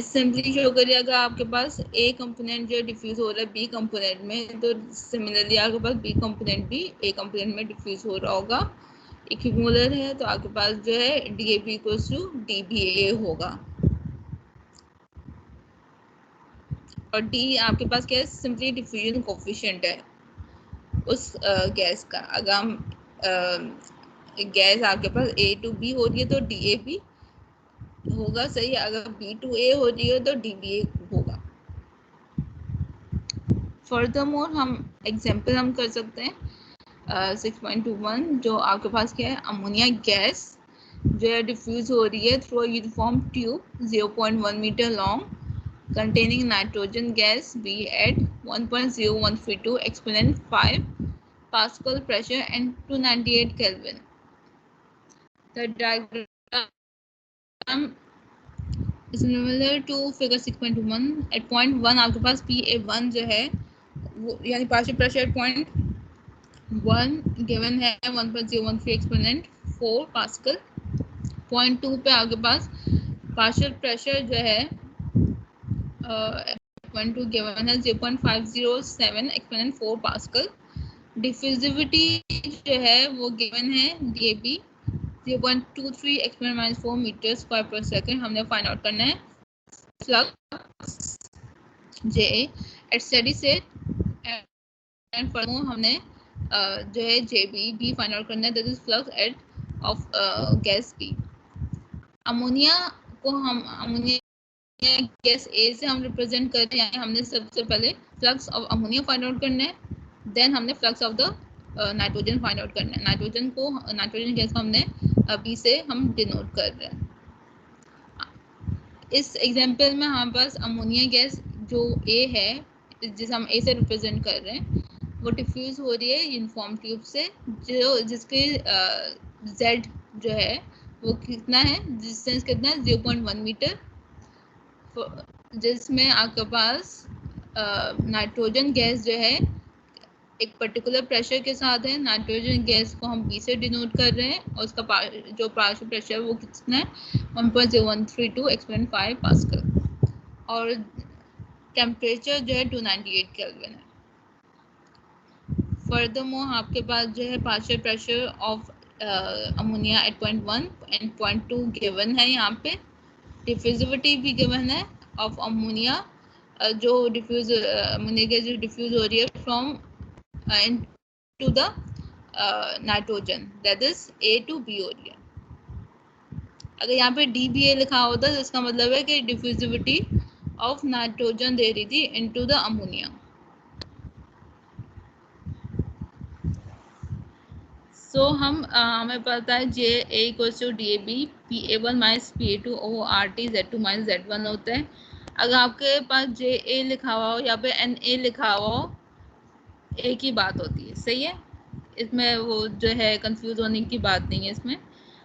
Speaker 1: Simply show करिए, अगर आपके पास A component जो diffuse हो रहा है B कंपोनेंट में, तो सिमिलरली आपके पास B कंपोनेंट भी A कंपोनेंट में डिफ्यूज हो रहा होगा। इक्विमोलर है तो आपके पास जो है DAB इक्वल्स टू DBA होगा। और D आपके पास क्या है, सिंपली डिफ्यूजन कोफिशिएंट है उस गैस का। अगर हम गैस आपके पास A to B हो रही है तो DAB होगा, सही। अगर B to A हो रही है तो DBA होगा। फर्दरमोर हम एग्जांपल हम कर सकते हैं 6.21, जो आपके पास क्या है, अमोनिया गैस जो है डिफ्यूज हो रही है through uniform tube 0.1 metre long containing nitrogen gas B at 1.0132 exponent 5 Pascal pressure and 298 Kelvin. The diagram is similar to figure 6.21. At point 1 आपके पास PA1 जो है वो यानी partial pressure at point 1 given है 1.013 exponent 4 पास्कल। point 2 पे आपके पास partial pressure जो है 0.2 गिवन है 0.507 एक्सपोनेंट 4 पास्कल। डिफ्यूजिविटी जो है वो गिवन है DAB 0.23 exponent -4 metre square per second. हमने फाइंड आउट करना है flux J at steady state and furthermore हमने जो है JB फाइंड आउट करना है, that is flux at of gas B। Ammonia को हम अमोनिया गैस A से हम रिप्रेजेंट कर रहे हैं, हमने सबसे पहले flux of ammonia find out करना है, देन हमने flux of the nitrogen find out करना है। नाइट्रोजन गैस को हमने B से हम डिनोट कर रहे हैं। इस एग्जांपल में हमारे पास अमोनिया गैस जो A है, जिसे हम A से रिप्रेजेंट कर रहे हैं, वो डिफ्यूज हो रही है यूनिफॉर्म ट्यूब से, जो जिसके Z जो है वो कितना है, डिस्टेंस कितना है 0.1 मीटर, जिसमें आपके पास नाइट्रोजन गैस जो है एक पर्टिकुलर प्रेशर के साथ है। नाइट्रोजन गैस को हम B से डिनोट कर रहे हैं और उसका जो पार्शियल प्रेशर वो कितना है 1.0132 एक्सपोनेंट 5 पास्कल और टेम्परेचर जो है 298 केल्विन है। फर्दरमोर आपके पास जो है partial pressure of ammonia at point 1 and point 2 given है, यहाँ पे डिफ्यूजिविटी भी गिवन है ऑफ अमोनिया जो डिफ्यूज अमोनिया गैस जो डिफ्यूज हो रही है from to the nitrogen, that is A to B हो रही है। अगर यहाँ पे DBA लिखा होता तो इसका मतलब है कि डिफ्यूजिविटी ऑफ नाइट्रोजन दे रही थी इनटू द अमोनिया। सो हमें पता है JA equals to DAB PA1 minus PA2 over RT Z2 minus Z1 होता है। अगर आपके पास JA लिखा हुआ हो या पे NA लिखा हुआ हो, एक ही बात होती है, सही है। इसमें वो जो है कंफ्यूज होने की बात नहीं है इसमें।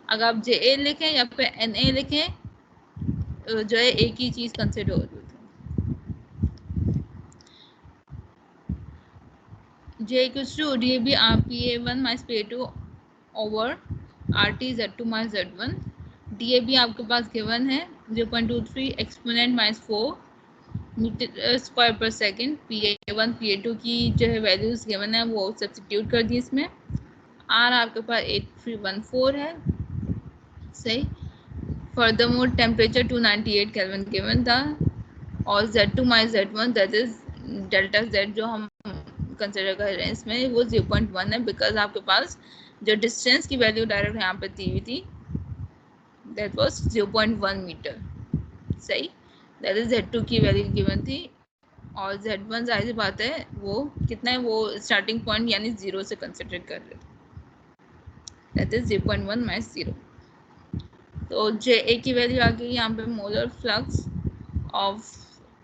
Speaker 1: अगर आप JA लिखें या पे NA लिखें, जो है एक ही चीज़ कंसिडर हो रही है। J equals to DAB PA1 minus PA2 over RT Z2 minus Z1। DAB आपके पास गिवन है 0.23 exponent minus 4 metre square per second. PA1 PA2 की जो है वैल्यूज गिवन है वो सब्स्टिट्यूट कर दी इसमें। R आपके पास 8314 है, सही। फर्दरमोर टेम्परेचर 298 केल्विन गिवन था और Z2 minus Z1 that is delta Z जो हम कंसिडर कर रहे हैं इसमें वो 0.1 है, बिकॉज आपके पास जो डिस्टेंस की वैल्यू डायरेक्ट यहाँ पे दी हुई थी दैट वाज 0.1 मीटर, सही। दैट इज Z2 की वैल्यू गिवन थी और Z1 जाहिर सी बात है वो कितना है, वो स्टार्टिंग पॉइंट यानी 0 से कंसिडर कर रहे थे, दैट इज 0.1 माइनस 0। तो JA की वैल्यू आ गई यहाँ पे मोलर फ्लक्स ऑफ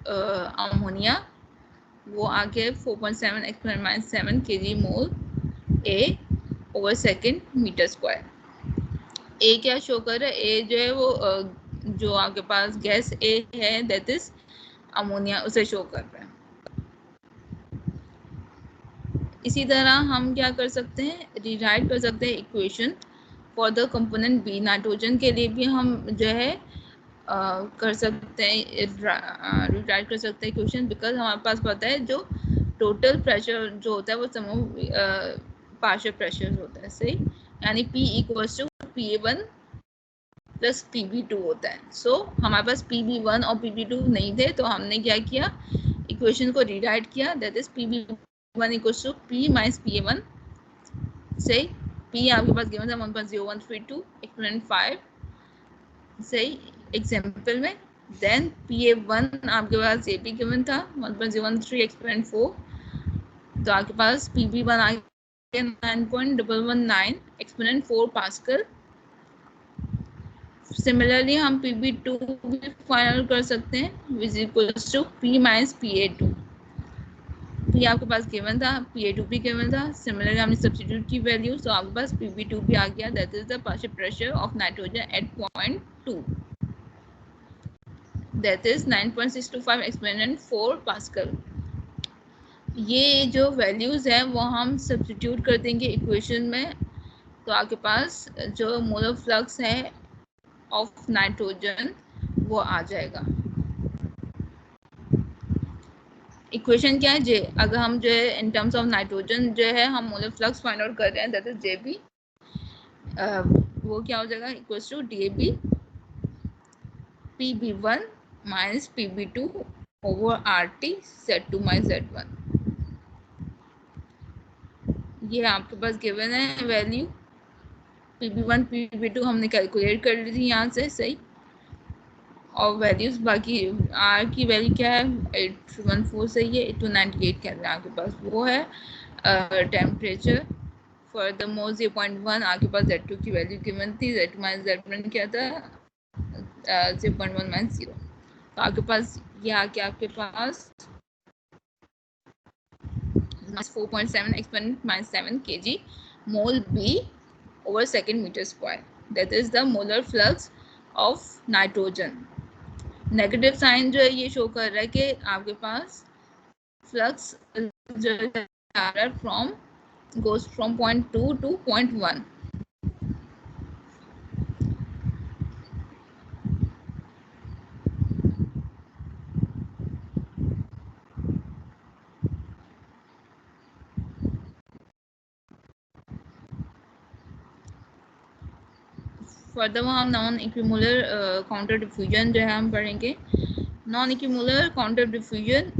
Speaker 1: अमोनिया, वो आ गया 4.7 एक्सपोनेंट -7 kg मोल ए ओवर सेकेंड मीटर स्क्वायर। ए क्या शो कर रहा है? ए जो है वो जो आपके पास गैस ए है दैट इज अमोनिया, उसे शो कर रहा है। इसी तरह हम क्या कर सकते हैं, रिराइट कर सकते हैं equation for the component B. Nitrogen के लिए भी हम जो है कर सकते हैं, रिराइट कर सकते हैं इक्वेशन, बिकॉज हमारे पास पता है जो टोटल प्रेशर जो होता है वो सम पार्शियल प्रेशर होता है, सही। यानी P equals to PA1 plus PB2 होता है। सो हमारे पास PB1 और PB2 नहीं थे, तो हमने क्या किया, इक्वेशन को रिराइट किया, that is PB1 equals to P minus PA1, सही। P आपके पास गिवन था 1.0132 एक्सपोनेंट 5, सही, एग्जाम्पल में। देन PA1 आपके पास ये भी गिवन था 1.013 एक्सपोनेंट 4, तो आपके पास PB1 आ गया 9.119 एक्सपोनेंट 4 पास्कल। सिमिलरली हम PB2 भी फाइनल कर सकते हैं which equals to P minus PA2। P आपके पास गिवन था, PA2 भी गिवन था, सिमिलरली हमने सब्स्टिट्यूट की वैल्यू, तो आपके पास PB2 भी आ गया, that is the partial pressure of nitrogen eight point 2, that is 9.625 exponent 4 pascal. ये जो वैल्यूज हैं वो हम सब्स्टिट्यूट कर देंगे इक्वेशन में, तो आपके पास जो मोलर फ्लक्स है ऑफ नाइट्रोजन वो आ जाएगा। इक्वेशन क्या है, जे, अगर हम जो है इन टर्म्स ऑफ नाइट्रोजन जो है हम मोलर फ्लक्स फाइंड आउट कर रहे हैं, दैट इज JB, वो क्या हो जाएगा, equals to DAB PB1 minus PB2 over RT Z2 minus Z1। ये आपके पास गिवन है वैल्यू, PB1 PB2 हमने कैलकुलेट कर ली थी यहाँ से, सही। और वैल्यूज बाकी आर की वैल्यू क्या है, 814 सही है, 8298 कह रहे हैं आपके पास, वो है टेम्परेचर फॉर द मोल 0.1। आपके पास Z2 की वैल्यू गिवन थी, Z2 माइनस Z1 क्या था 0.1 माइनस 0, तो आपके पास ये आ गया आपके पास 4.7 exponent -7 kg mole B over second meter square, that is the molar flux of nitrogen। Negative sign जो है ये शो कर रहा है कि आपके पास फ्लक्स जो है from goes from 0.2 to 0.1। Further हम नॉन इक्विमुलर काउंटर डिफ्यूजन जो है हम पढ़ेंगे। नॉन इक्विमुलर काउंटर डिफ्यूजन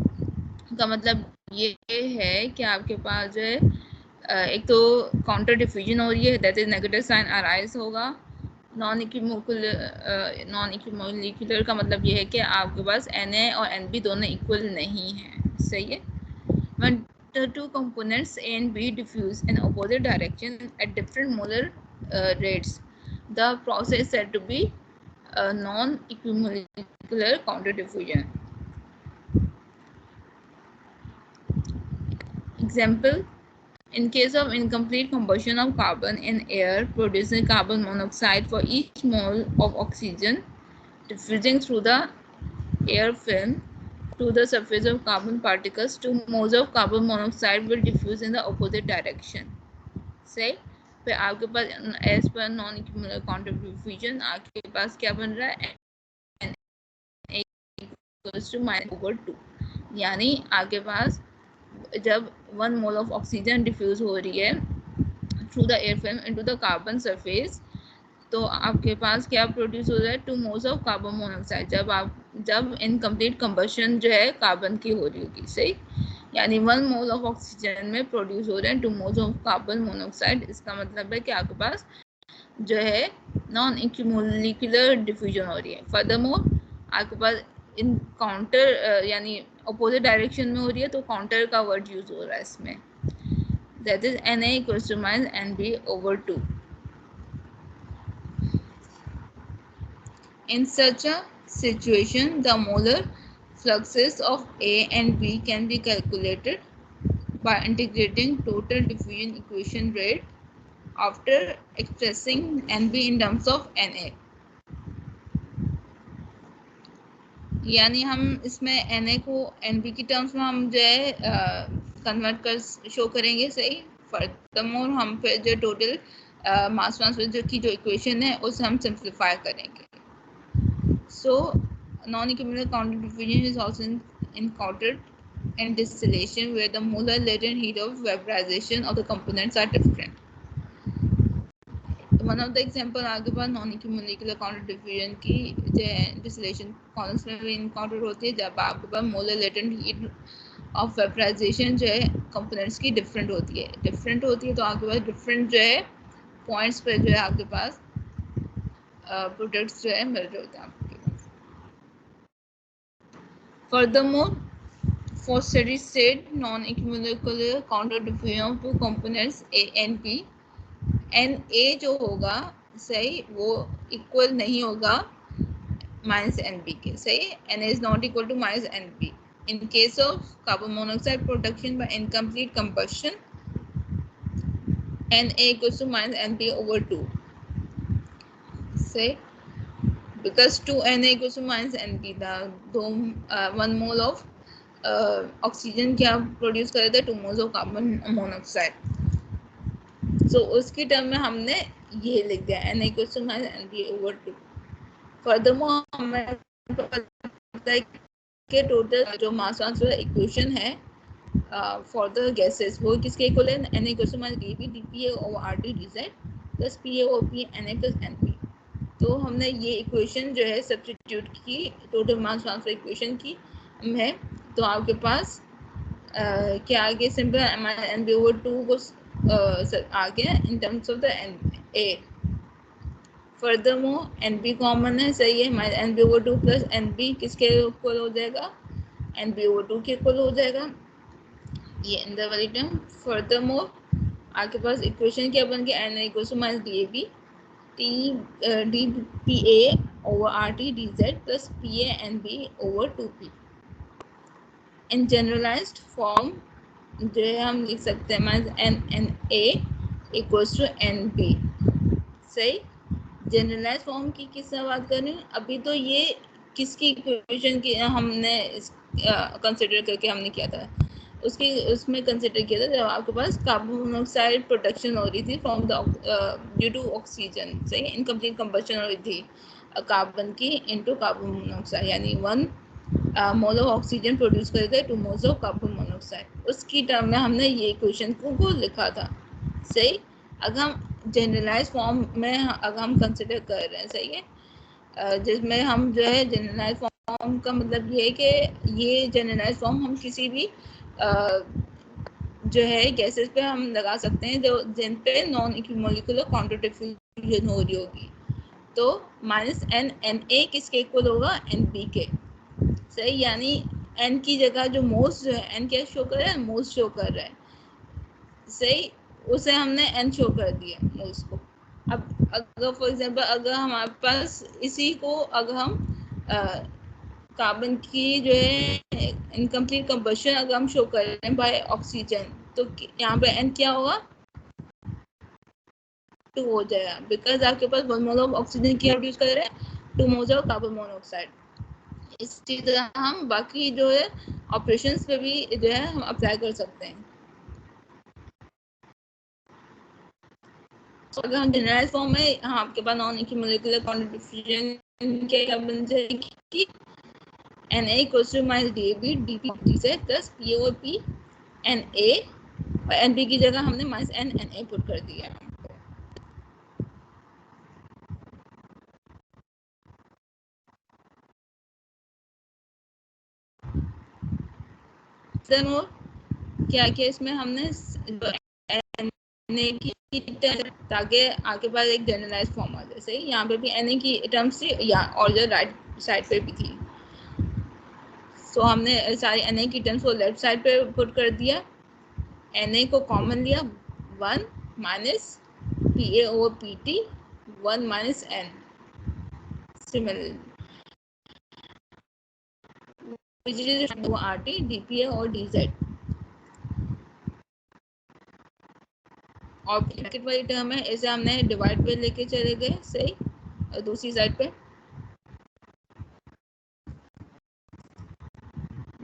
Speaker 1: का मतलब ये है कि आपके पास जो है एक तो काउंटर डिफ्यूजन हो रही है, that is negative sign arise होगा। नॉन इक्विमोलिकुलर का मतलब ये है कि आपके पास Na और Nb दोनों इक्वल नहीं है, सही है। When the two components A and B diffuse in opposite direction at different molar rates, the process said to be a non-equimolecular counter diffusion. Example, in case of incomplete combustion of carbon in air producing carbon monoxide for each mole of oxygen diffusing through the air film to the surface of carbon particles, 2 moles of carbon monoxide will diffuse in the opposite direction. सही। फिर आपके पास एज पर non equimolar counter diffusion आपके पास क्या बन रहा है, -2, यानी आपके पास जब 1 मोल ऑफ ऑक्सीजन डिफ्यूज हो रही है through the air film into the carbon surface, तो आपके पास क्या प्रोड्यूस हो रहा है, 2 मोल्स ऑफ कार्बन मोनोऑक्साइड, जब इनकम्प्लीट कंबशन जो है कार्बन की हो रही होगी, सही। यानी 1 मोल ऑफ ऑक्सीजन में प्रोड्यूस हो रहे हैं 2 मोल्स ऑफ कार्बन मोनोऑक्साइड। इसका मतलब है कि आपके पास जो है नॉन इक्विमोलिकुलर डिफ्यूजन हो रही है। फर्दरमोर आपके पास इन काउंटर यानी अपोजिट डायरेक्शन में हो रही है, तो काउंटर का वर्ड यूज हो रहा है इसमें, that is Na equals to minus Nb over 2। In such a situation, the molar fluxes of A and B can be calculated by integrating total diffusion equation rate after expressing NB in terms of NA. यानी हम इसमें NA को NB की terms में हम जो है convert कर शो करेंगे, सही। फर्दरमोर हम फिर जो टोटल मास ट्रांसफर की जो इक्वेशन है उसे हम सिंप्लीफाई करेंगे। So non equilibrium counter diffusion is also encountered in distillation where the molar latent heat of vaporization of the components are different. One of the example आगे बार non equilibrium counter diffusion की distillation कॉन्स में भी encounter होती है जब आपके पास molar latent heat of vaporisation जो है कंपोनेंट्स की डिफरेंट होती है तो आपके पास डिफरेंट जो है पॉइंट्स पे जो है आपके पास प्रोडक्ट्स जो है मिल रहे होते हैं आपके पास। Furthermore for steady state non-equivocal counter diffusion of two components A and B, Na जो होगा सही वो इक्वल नहीं होगा माइनस NB के, सही। Na is not equal to minus NB. In case of carbon monoxide production by incomplete combustion, Na equals to minus NB over 2, सही, because 2 Na equals to minus NB था। 1 mole of oxygen क्या produce करे थे, 2 moles of carbon monoxide. सो उसकी term में हमने ये लिख दिया Na equals to minus NB over 2। Furthermore हमें पता है कि टोटल जो मास ट्रांसफर इक्वेशन है फॉर द गैसेस वो किसके इक्वल है, Na equals to minus dB dPA over RT dZ plus PA over P Na plus NP। तो हमने ये इक्वेशन जो है सब्स्टिट्यूट की टोटल मास ट्रांसफर इक्वेशन की में, तो आपके पास क्या आ गया, सिंपल NB over 2 को आ गया इन terms of the NA। Furthermore NB common है, सही है, NB over 2 प्लस NB किसके इक्वल हो जाएगा, NB over 2 के इक्वल हो जाएगा ये अंदर वाली टर्म। फर्दरमोर आपके पास इक्वेशन क्या बन गया, Na equals to minus DAB dPA over RT dZ plus PA NB over 2P। In generalized form जो है हम लिख सकते हैं minus NNA equals to NB, सही। जनरलाइज फॉर्म की किससे बात कर रहे हैं, अभी तो ये किसकी इक्वेशन की हमने कंसिडर करके हमने किया था, उसमें कंसिडर किया था जब आपके पास कार्बन मोनोऑक्साइड प्रोडक्शन हो रही थी from the due to oxygen, सही, इनकम्प्लीट कंबशन हो रही थी कार्बन की इनटू कार्बन मोनोऑक्साइड, यानी 1 मोल ऑफ ऑक्सीजन प्रोड्यूस करे थे 2 मोल्स ऑफ कार्बन मोनोऑक्साइड। उसकी टर्म में हमने ये इक्वेशन को लिखा था, सही। अगर हम जनरलाइज फॉर्म में अगर हम कंसिडर कर रहे हैं, सही है, जिसमें हम जो है जनरलाइज फॉर्म का मतलब ये है कि ये जनरलाइज फॉर्म हम किसी भी जो है गैसेस पे हम लगा सकते हैं जो जिन पे नॉन इक्विमोलिकुलर काउंटर डिफ्यूजन हो रही होगी। तो माइनस NNA किसके इक्वल होगा, NB के, सही। यानी N की जगह जो मोल्स जो है N क्या शो कर रहा है, मोल्स शो कर रहा है, सही, उसे हमने N शो कर दिया मोल्स को। अब अगर फॉर एग्जांपल अगर हमारे पास इसी को अगर हम कार्बन की जो है इनकम्प्लीट कंबशन अगर हम शो कर रहे हैं बाय ऑक्सीजन, तो यहाँ पे N क्या होगा, 2 हो जाएगा, बिकॉज आपके पास 1 मोल ऑफ ऑक्सीजन क्या प्रोड्यूस कर रहे हैं, 2 मोल्स ऑफ कार्बन मोनोऑक्साइड। इसी तरह हम बाकी जो है ऑपरेशंस पे भी जो है हम अप्लाई कर सकते हैं। तो अगर हम जनरलाइज फॉर्म में आपके पास नॉन इक्विमोलिकुलर काउंटर डिफ्यूजन क्या बन जाएगी, Na equals to minus DAB dP dZ plus PA over P NA, और NB की जगह हमने माइनस NNA पुट कर दिया। क्या किया इसमें हमने Na की ताकि आगे बाद एक जनरलाइज फॉर्म आ जाए, सही। यहाँ पे भी Na की टर्म्स थी या और जो राइट साइड पे भी थी, सो हमने सारी Na की टर्म्स को लेफ्ट साइड पे पुट कर दिया, Na को कॉमन लिया 1 minus PA over PT 1 minus N। Similarly which is RT, DPA और DZ। और ब्रैकेट वाली टर्म है, इसे हमने डिवाइड पे लेके चले गए, सही। और दूसरी साइड पे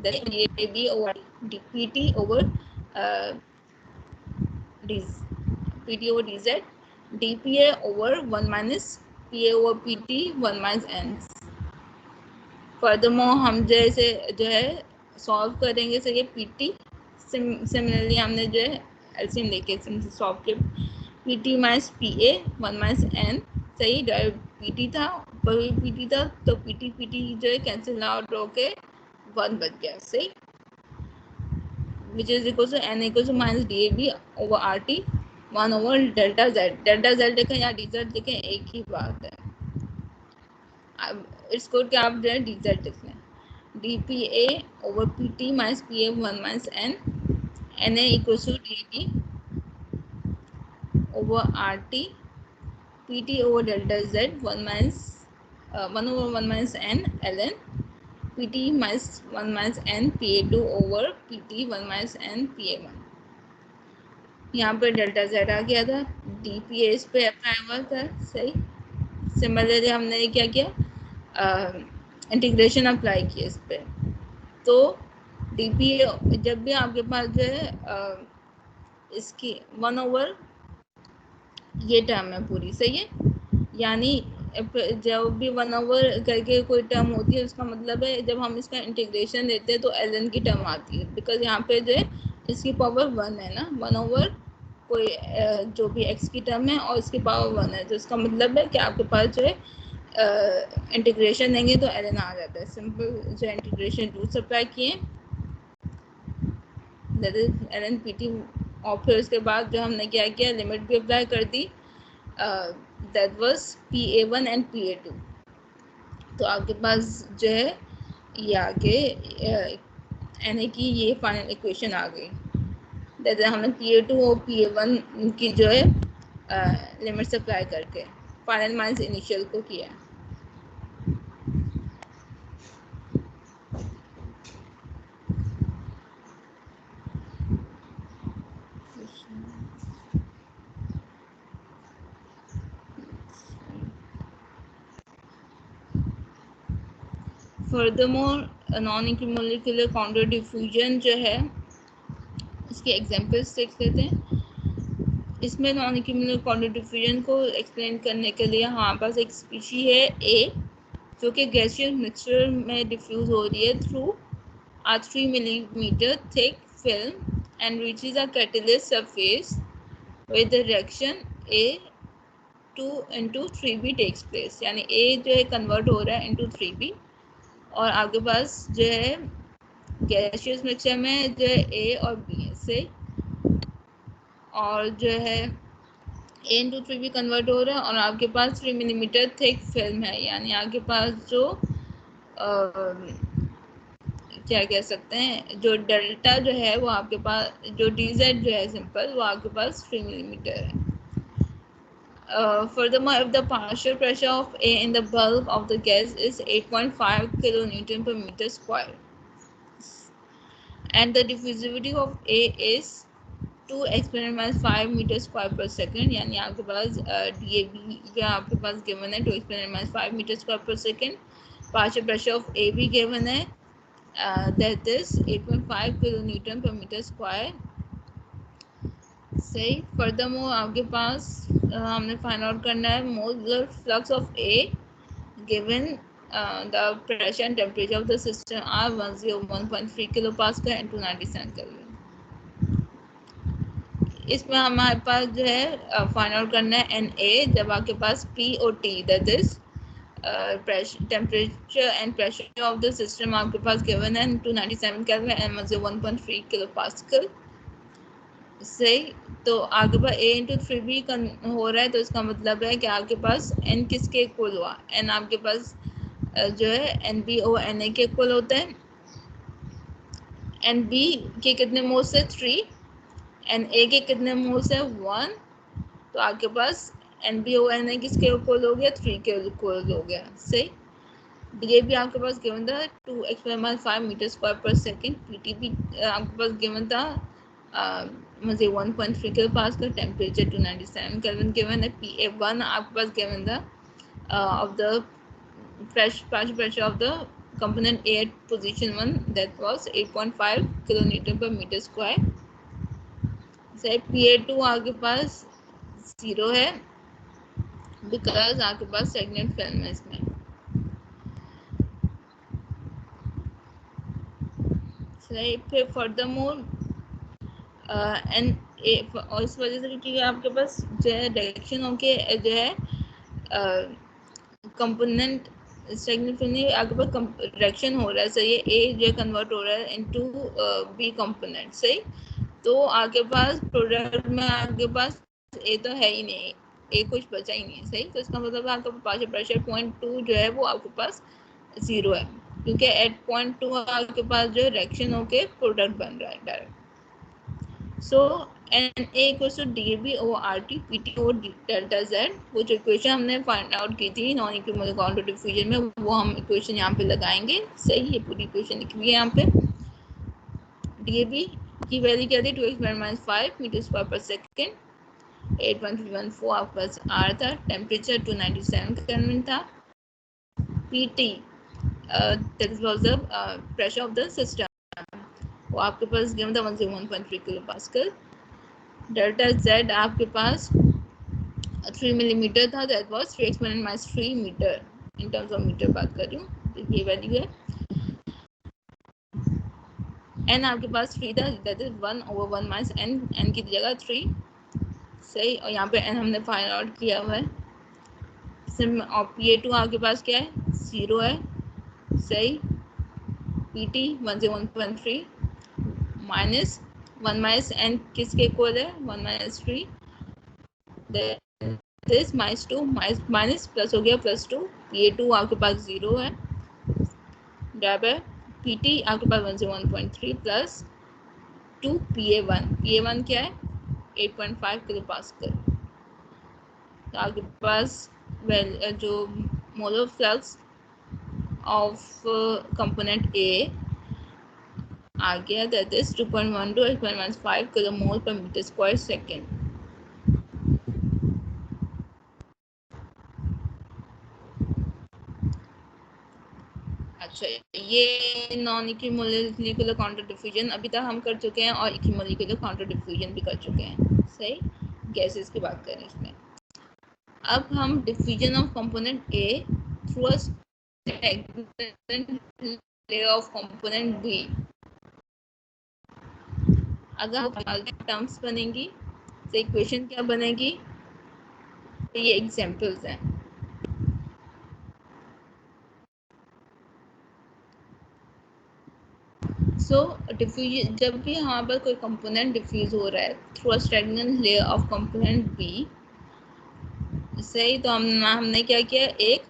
Speaker 1: DAB over PT over PT over DZ, DPA over 1 minus PA over PT 1 minus N। Furthermore हम जैसे जो है सॉल्व करेंगे, सही है, PT सिमिलरली हमने जो है एलसीएम लेके सॉल्व किया, PT minus PA 1 minus N, सही। PT था, ऊपर भी PT था, तो PT जो है कैंसिल आउट होके 1 बच गया, सही। which is equal to N equals to minus DAB over RT 1 over delta Z देखें या DZ देखें, एक ही बात है। अब इसको क्या आप जो है DZ लिख लें, DPA over PT minus PA 1 minus N, NA equals to DAB over RT PT over delta Z 1 minus 1 over 1 minus N ln PT minus 1 minus N PA2 over PT 1 minus N PA1। यहाँ पे delta Z आ गया था, DPA इस पे apply हुआ था, सही। Similarly हमने क्या किया, इंटीग्रेशन अप्लाई किया इस पे, तो DPA जब भी आपके पास जो है इसकी 1 ओवर ये टर्म है पूरी, सही है, यानी जब भी 1 ओवर करके कोई टर्म होती है, उसका मतलब है जब हम इसका इंटीग्रेशन लेते हैं तो ln की टर्म आती है, बिकॉज यहाँ पे जो है इसकी पावर 1 है ना, 1 ओवर कोई जो भी x की टर्म है और इसकी पावर 1 है, तो इसका मतलब है कि आपके पास जो है इंटीग्रेशन देंगे तो ln आ जाता है। सिंपल जो इंटीग्रेशन रूल्स अप्लाई किए, दैट इज ln PT, और फिर उसके बाद जो हमने क्या किया, लिमिट भी अप्लाई कर दी, that was PA1 and PA2। तो आपके पास जो है ये आगे एन की ये फाइनल इक्वेशन आ गई, दैट हमने PA2 और PA1 की जो है लिमिट्स अप्लाई करके फाइनल माइनस इनिशियल को किया। फर्दरमोर नॉन इक्विमोलिकुलर काउंटर डिफ्यूजन जो है, इसके एग्जांपल्स देख लेते हैं। इसमें नॉन इक्विमोलिकुलर काउंटर डिफ्यूजन को एक्सप्लेन करने के लिए हमारे पास एक स्पीशी है A, जो कि गैसियस मिक्सचर में डिफ्यूज हो रही है through a 3 millimeter thick film and reaches a catalyst surface where the reaction A2 into 3B takes place, यानी A जो है कन्वर्ट हो रहा है into 3B, और आपके पास जो है गैसियस मिक्सचर में जो है A और B है, से और जो है A into 3B कन्वर्ट हो रहा है, और आपके पास 3 मिलीमीटर थिक फिल्म है, यानी आपके पास जो क्या कह सकते हैं, जो डेल्टा जो है वो आपके पास, जो DZ जो है सिंपल, वो आपके पास 3 मिलीमीटर है। Furthermore, if the partial pressure of A in the bulk of the gas is 8.5 kilonewton per meter square and the diffusivity of A is 2 exponent minus 5 meter square per second, यानी आपके पास DAB का आपके पास given है 2 exponent minus 5 meter square per second, partial pressure of A भी given है, that is 8.5 kilonewton per meter square, सही। फर्दरमोर आपके पास हमने फाइंड आउट करना है molar flux of A given the pressure and temperature of the system are 101.3 kilopascal and 297 Kelvin। इसमें हमारे पास जो है फाइंड आउट करना है NA, जब आपके पास P और T, that is temperature and pressure of the system आपके पास गिवन है 297 केल्विन एंड 101.3 किलोपास्कल, सही। तो आपके पास A इंटू 3B हो रहा है, तो इसका मतलब है कि आपके पास N किसके इक्वल हुआ, N आपके पास जो है NB और NA के इक्वल होता है। NB के कितने मोल्स है 3, NA के कितने मोल्स है 1, तो आपके पास NB और NA किसके इक्वल हो गया 3 के इक्वल हो गया, सही। DAB आपके पास गिवन था 2x⁻5 metre square per second, PT भी आपके पास गिवन था मुझे 1.3 kilo pascal, temperature 297 kelvin given है। PA1 आपके पास गिवन था of the partial pressure of the component A at position 1 that was 8.5 kilonewton per meter square। PA2 आपके पास 0 है बिकॉज आपके पास स्टेगनेंट फिल्म है इसमें। फिर फर्दरमोर एंड और इस वजह से क्योंकि आपके पास जो है डायरेक्शन होके जो है कंपोनेंट स्टेगनेंट फिल्म नहीं आपके पास डायरेक्शन हो रहा है, सही है, ए जो कन्वर्ट हो रहा है इनटू बी कंपोनेंट, सही। तो आपके पास प्रोडक्ट में आपके पास ए तो है ही नहीं, ए कुछ बचा ही नहीं है, सही। तो इसका मतलब आपका पार्शियल प्रेशर 0.2 जो है वो आपके पास 0 है, क्योंकि एट 0.2 आपके पास जो डायरेक्शन होके प्रोडक्ट बन रहा है direct. So N A equals to DAB over RT PT over delta Z। वो जो इक्वेशन हमने फाइंड आउट की थी नॉन इक्विमोलर काउंटर डिफ्यूजन में, वो हम इक्वेशन यहाँ पे लगाएंगे, सही। ये पूरी इक्वेशन लिखी हुई है यहाँ पे। DAB की वैल्यू क्या थी 2x⁻5 metre square per second, 81314 आपके पास R था, टेम्परेचर 297 केल्विन था। PT that was the pressure of the system, वो आपके पास गिवन था 101.3 किलो पास्कल। डेल्टा Z आपके पास 3 मिलीमीटर था, that was 3x⁻³ metre, in terms of metre बात कर रही हूँ, तो ये वैल्यू है। n आपके पास 3 था, दैट इज 1/1 - n की जगह 3, सही। और यहाँ पे n हमने फाइंड आउट किया हुआ है। और PA2 आपके पास क्या है 0 है, सही। PT 101.3 माइनस 1 - n किसके इक्वल है 1 - 3, दिस -2 माइनस प्लस हो गया +2। PA2 आपके पास 0 है, बराबर PT आपके पास 101.3 प्लस 2 PA1 क्या है 8.5 किलो पास्कल। तो आपके पास जो molar flux of component A आ गया, that is 2.12 x⁻5 kilo mole पर मीटर स्क्वायर सेकेंड। अच्छा, ये नॉन इक्विमोलिकुलर काउंटर डिफ्यूजन अभी तक हम कर चुके हैं और इक्विमोलिकुलर काउंटर डिफ्यूजन भी कर चुके हैं, सही। गैसेस की बात करें इसमें। अब हम diffusion of component A through a stagnant layer of component B। अगर आगे टर्म्स बनेंगी तो इक्वेशन क्या बनेगी, ये एग्जांपल्स हैं। सो डिफ्यूजन, जब भी यहाँ पर कोई कंपोनेंट डिफ्यूज हो रहा है through a stagnant layer of component B, सही। तो हमने क्या किया, एक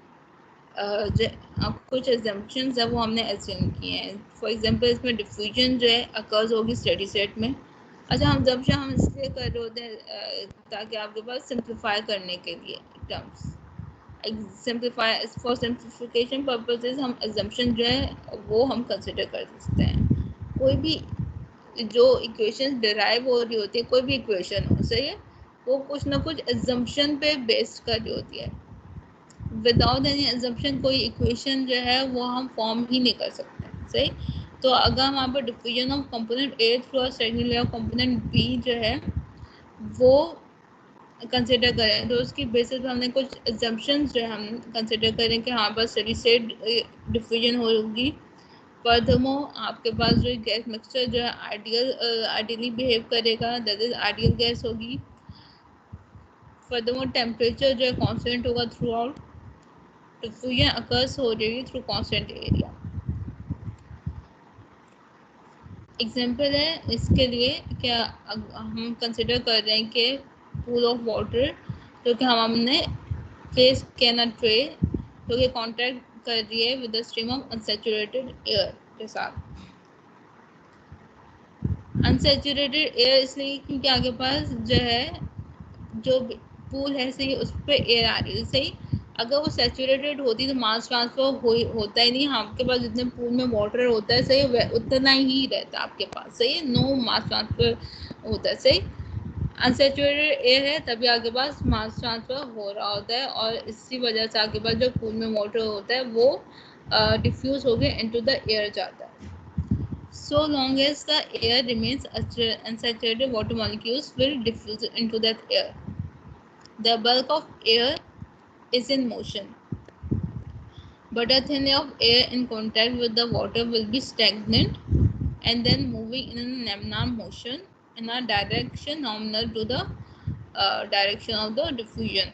Speaker 1: कुछ एग्जाम्पशंस है वो हमने एज्यूम किए हैं। फॉर एग्जांपल इसमें डिफ्यूजन जो है अकर्स होगी स्टेडी स्टेट में। अच्छा, हम जब हम इसलिए कर रहे होते हैं ताकि आपके पास सिंप्लीफाई करने के लिए terms, simplify for simplification purposes हम एग्जाम्पशन जो है वो हम कंसिडर कर सकते हैं। कोई भी जो इक्वेशन डिराइव हो रही होती है, कोई भी इक्वेशन हो, सही है, वो कुछ ना कुछ एग्जाम्पशन पे बेस्ड कर रही होती है। विदाउट एनी एग्जाम्पशन कोई इक्वेशन जो है वो हम फॉर्म ही नहीं कर सकते, सही। तो अगर हम यहाँ पर diffusion of component A through a stagnant layer of component B जो है वो कंसिडर करें, तो उसकी बेसिस पे हमने कुछ एग्जाम्पशंस जो है हम कंसिडर करें कि हाँ बस स्टेडी स्टेट डिफ्यूजन होगी। फर्दरमोर आपके पास जो गैस मिक्सचर जो है आइडियली बिहेव करेगा, दैट इज आइडियल गैस होगी। फर्दरमोर टेम्परेचर जो है कांस्टेंट होगा थ्रू आउट, डिफ्यूजन अकर्स हो रही है थ्रू कांस्टेंट एरिया। एग्जांपल है इसके लिए क्या हम कंसिडर कर रहे हैं कि पूल ऑफ वाटर जो कि हमने फेस कैन ट्रे जो कि कॉन्टैक्ट कर रही है with the stream of unsaturated air के साथ। अनसैचुरेटेड एयर इसलिए क्योंकि आपके पास जो है जो पूल है, सही, उस पर एयर आ रही है, सही। अगर वो सैचुरेटेड होती तो मास ट्रांसफर होता ही नहीं, आपके पास जितने पूल में वाटर होता है सही उतना ही रहता आपके पास, सही है, नो मास ट्रांसफर होता है, सही। अनसैचुरेटेड एयर है तभी आपके पास मास ट्रांसफर हो रहा होता है, और इसी वजह से आपके पास जो पूल में वाटर होता है वो डिफ्यूज होकर इनटू द एयर जाता है। So long as the air remains unsaturated, water molecules will diffuse into that air. The bulk of air is in motion, but a thin layer of air in contact with the water will be stagnant and then moving in a laminar motion in a direction nominal to the direction of the diffusion.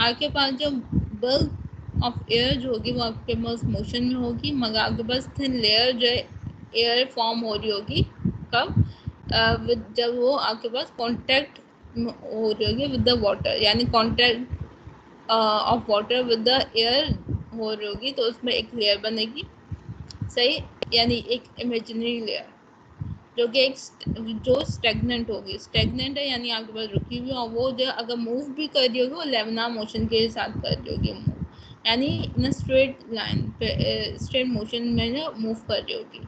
Speaker 1: आपके पास जो bulk of air जो होगी वो आपके पास motion में होगी, मगर आपके पास थिन लेयर जो है एयर फॉर्म हो रही होगी कब, जब वो आपके पास कांटेक्ट हो रही होगी विद द वाटर, यानी contact of water with the air हो रही होगी, तो उसमें एक लेयर बनेगी, सही, यानी एक इमेजिनरी लेयर जो कि एक जो स्टेगनेंट होगी, स्टेगनेंट है यानी आपके पास रुकी हुई, और वो जो अगर मूव भी कर रही होगी वो लेमिनार मोशन के साथ कर रही होगी मूव, यानी इन स्ट्रेट लाइन पे स्ट्रेट मोशन में जो मूव कर रही होगी,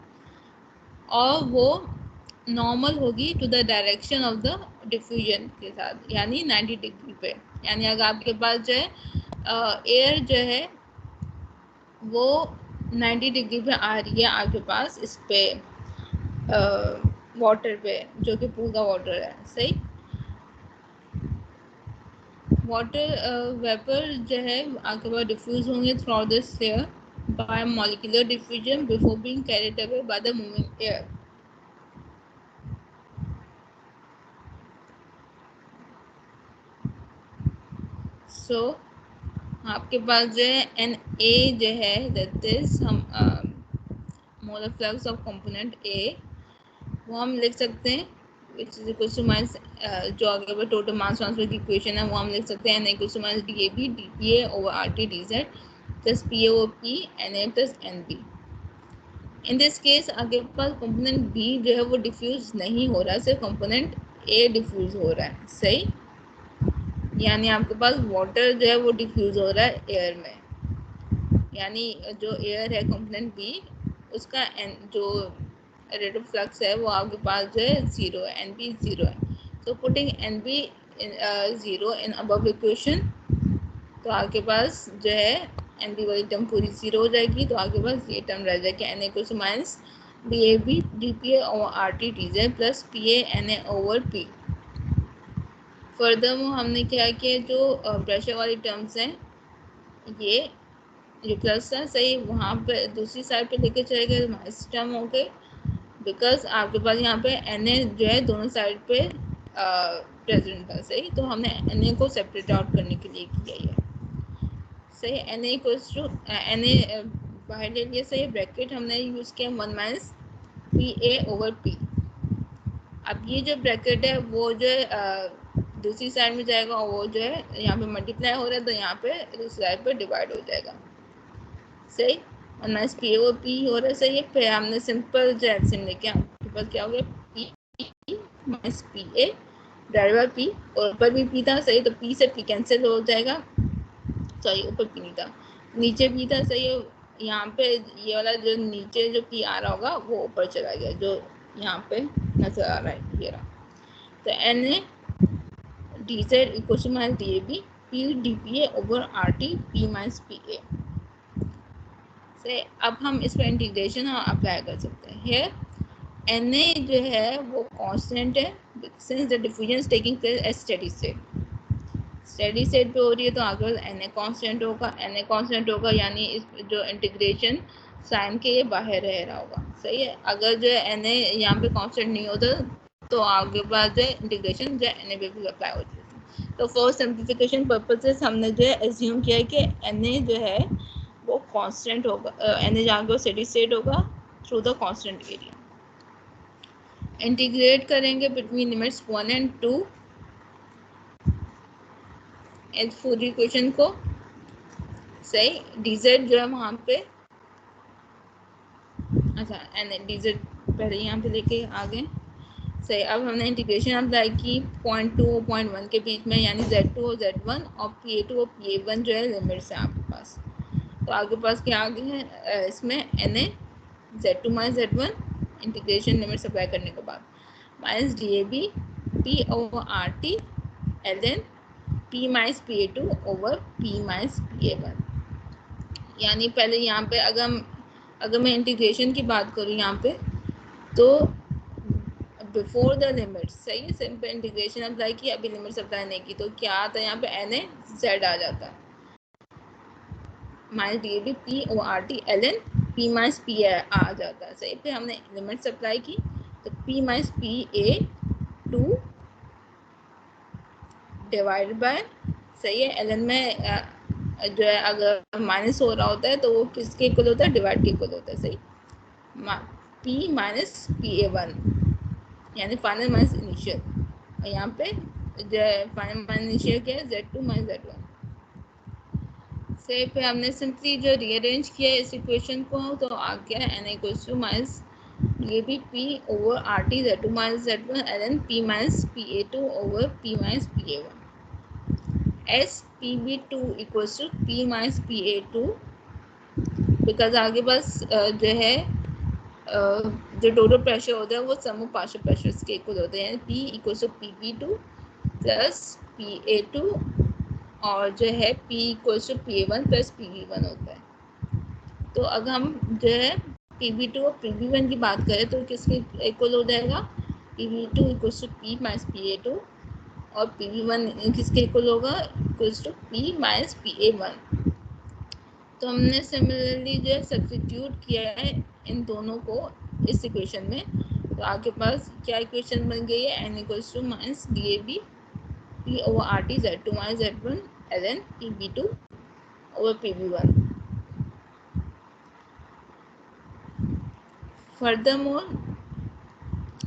Speaker 1: और वो नॉर्मल होगी to the direction of the diffusion के साथ, यानी 90 डिग्री पे। यानी अगर आपके पास जो है एयर जो है वो 90 डिग्री पे आ रही है आपके पास इस पे वाटर पे जो कि पूल का वाटर है, सही। वाटर वेपर जो है आपके पास डिफ्यूज होंगे throughout this air by molecular diffusion before being carried away by the moving air. So आपके पास जो है एन ए जो है दैट इज हम molar flux of component A वो हम लिख सकते हैं which is equals to minus जो आगे पर टोटल मास ट्रांसफर की इक्वेशन है वो हम लिख सकते हैं n equals to minus DAB dPA over RT dZ plus PA over P NA plus NB। In this case आपके पास कंपोनेंट B जो है वो डिफ्यूज नहीं हो रहा है, सिर्फ कंपोनेंट A डिफ्यूज हो रहा है, सही, यानी आपके पास वाटर जो है वो डिफ्यूज हो रहा है एयर में, यानी जो एयर है कंपोनेंट B उसका जो रेट ऑफ फ्लक्स है वो आपके पास जो है 0 है, एन बी 0 है। So putting N B 0 in above equation, तो आपके पास जो है एन बी वाली टर्म पूरी 0 हो जाएगी, तो आपके पास ये टर्म रह जाएगी N equal to minus D A B D P A over R T T Z plus P A N A over P. Further हमने क्या किया, जो प्रेशर वाली टर्म्स हैं ये जो प्लस है सही वहाँ पे दूसरी साइड पे लेके चले गए माइनस टर्म हो गए, बिकॉज आपके पास यहाँ पे एन ए जो है दोनों साइड पे प्रेजेंट था, सही, तो हमने एन ए को सेपरेट आउट करने के लिए किया ये, सही। N A equals to N A बाहर ले लिया, सही, ब्रैकेट हमने यूज़ किया 1 minus P A over P. अब ये जो ब्रैकेट है वो जो है दूसरी साइड में जाएगा और वो जो है यहाँ पे मल्टीप्लाई हो रहा है तो यहाँ पे दूसरी साइड पे डिवाइड हो जाएगा, सही, और माइनस पी ओवर पी हो रहा है, सही है। फिर हमने सिंपल जो एल्सियम लेके आपके पास क्या हो गया P minus P A divide by P, और ऊपर भी पी था, सही, तो पी से पी कैंसिल हो जाएगा, सॉरी ऊपर पी नहीं था नीचे पी था, सही है। यहाँ पे ये वाला जो नीचे जो पी आ रहा होगा वो ऊपर चला गया जो यहाँ पे नजर आ रहा है, ये रहा, तो N A D Z equal to minus D A B P D P A over R T P minus P A, से अब हम इस पर इंटीग्रेशन अप्लाई कर सकते हैं। हियर एन ए जो है वो कांस्टेंट है since the diffusion is taking place at steady state पे हो रही है, तो आगे एन ए कांस्टेंट होगा, एन ए कांस्टेंट होगा यानी इस जो इंटीग्रेशन साइन के ये बाहर रह रहा होगा, सही है। अगर जो एन ए यहाँ पे कांस्टेंट नहीं होता तो आगे बाद जो इंटीग्रेशन जो एन ए पे भी अप्लाई हो जाती। तो फॉर सिंप्लीफिकेशन पर्पसेस हमने जो है एज्यूम किया है कि एन ए जो है वो कांस्टेंट होगा, एन ए जहाँ पे स्टेडी स्टेट होगा through the constant area. Integrate करेंगे बिटवीन लिमिट्स 1 and 2 इस पूरी इक्वेशन को, सही, dz जो है वहाँ पे, अच्छा एन डी जेड पहले यहाँ पे लेके आ गए, सही। अब हमने इंटीग्रेशन अप्लाई की पॉइंट 2 और पॉइंट 1 के बीच में, यानी Z2 और Z1 और PA2 और PA1 जो है लिमिट्स हैं आपके पास। तो आपके पास क्या आ गए हैं इसमें Na Z2 minus Z1 integration limit apply करने के बाद minus DAB P over RT ln P minus PA2 over P minus PA1। यानी पहले यहाँ पे अगर मैं इंटीग्रेशन की बात करूँ यहाँ पे, तो बिफोर द लिमिट, सही है, सिंपल इंटीग्रेशन अप्लाई की, अभी लिमिट्स अप्लाई नहीं की, तो क्या आता है यहाँ पे Na Z आ जाता है माइनस DAB P और RT ln P minus P आ जाता है। सही। फिर हमने लिमिट्स अप्लाई की तो P minus PA2 divide by, सही है, ln में जो है अगर माइनस हो रहा होता है तो वो किसके इक्वल होता है, डिवाइड के इक्वल होता है। सही। P माइनस PA1 यानी फाइनल माइनस इनिशियल, और यहाँ पे जो फाइनल माइनस इनिशियल क्या है, Z2 माइनस Z1 से। फिर हमने सिंपली जो रीअरेंज किया इस इक्वेशन को, तो आ गया है Na equals to minus DAB P over RT Z2 minus Z1 ln P minus PA2 over P minus PA1 as PB2 equals to P minus PA2, because आगे बस जो है जो टोटल प्रेशर होता है वो सम ऑफ पार्शियल प्रेशर्स के equal होते हैं, P equals to PB2 plus PA2 और जो है P equals to PA1 plus PB1 होता है। तो अगर हम जो है PB2 और PB1 की बात करें तो किसके इक्वल हो जाएगा, PB2 equals to P minus PA2 और PB1 किसके इक्वल होगा, equals to P minus PA1। तो हमने सिमिलरली जो है सब्स्टिट्यूट किया है इन दोनों को इस इक्वेशन में, तो आपके पास क्या इक्वेशन बन गई है, n equals to minus DAB P over RT Z2 minus Z1 ln PB2 over PB1। Furthermore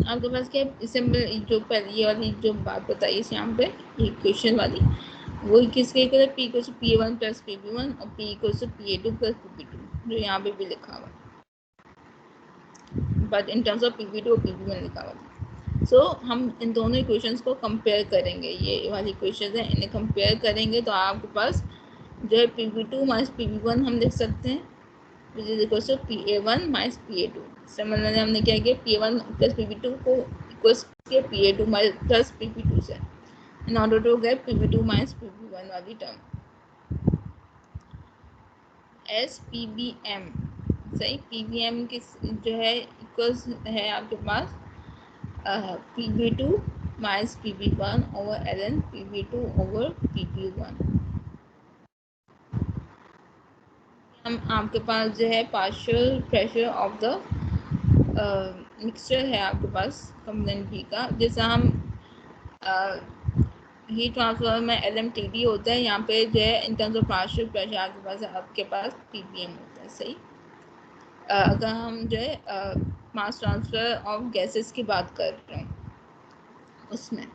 Speaker 1: आपके पास क्या सिंपल जो पहले ये वाली जो बात बताई इस यहाँ पे इक्वेशन वाली, वो किसके इक्वल है, P equals to PA1 plus PB1 और P equals to PA2 plus PB2, जो यहाँ पे भी लिखा हुआ, but in terms of PB2 और PB1 लिखा हुआ। सो हम इन दोनों इक्वेशंस को कंपेयर करेंगे, ये वाली इक्वेशंस हैं, इन्हें कंपेयर करेंगे तो आपके पास जो है PB2 माइनस PB1 हम लिख सकते हैं which is equals to PA1 minus PA2। Similarly हमने क्या किया, PA1 प्लस PB2 को इक्वल्स किया PA2 प्लस PB2 से, in order to get PB2 minus PB1 वाली टर्म। SPBM, सही, PBM किस जो है इक्वल्स है आपके पास PB2 minus PB1 over ln PB2 over PB1। हम आपके पास जो है partial pressure of the mixture है आपके पास कंपोनेंट B का, जैसा हम हीट ट्रांसफर में LMTD होता है, यहाँ पे जो है इन टर्म्स ऑफ पार्शियल प्रेशर आपके पास PBM होता है। सही। अगर हम जो है मास ट्रांसफर ऑफ गैसेस की बात कर रहे हैं उसमें,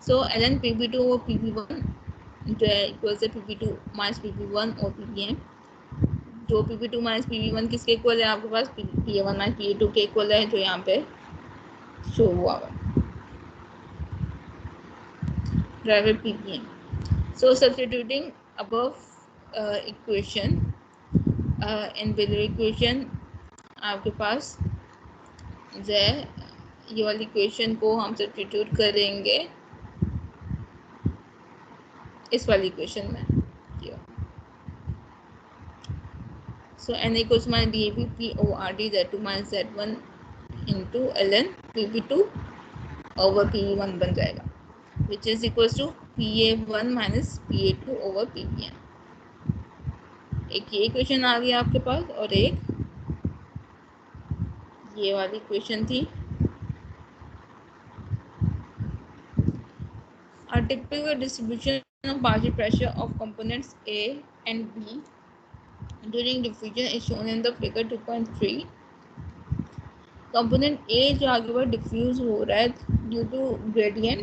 Speaker 1: सो ln PB2 और PB1 जो है इक्वल से PB2 माइनस PB1 और PBM, जो PB2 माइनस PB1 किसके इक्वल है आपके पास, PA1 माइनस PA2 के इक्वल है, जो यहाँ पे शो हुआ है driver PBM। So substituting above equation in below equation, आपके पास जो है ये वाली इक्वेशन को हम सब्स्टिट्यूट करेंगे इस वाली इक्वेशन में। So n equals minus DAB P over RT Z2 minus Z1 into ln PB2 over PB1 बन जाएगा, which is equals to PA1 minus PA2 over PBM। एक ये इक्वेशन आ गया आपके पास और एक ये वाली इक्वेशन थी। A typical distribution of partial pressure of components A and B during diffusion is shown in the figure 2.3। Component A जो आगे बढ़ डिफ्यूज हो रहा है due to gradient,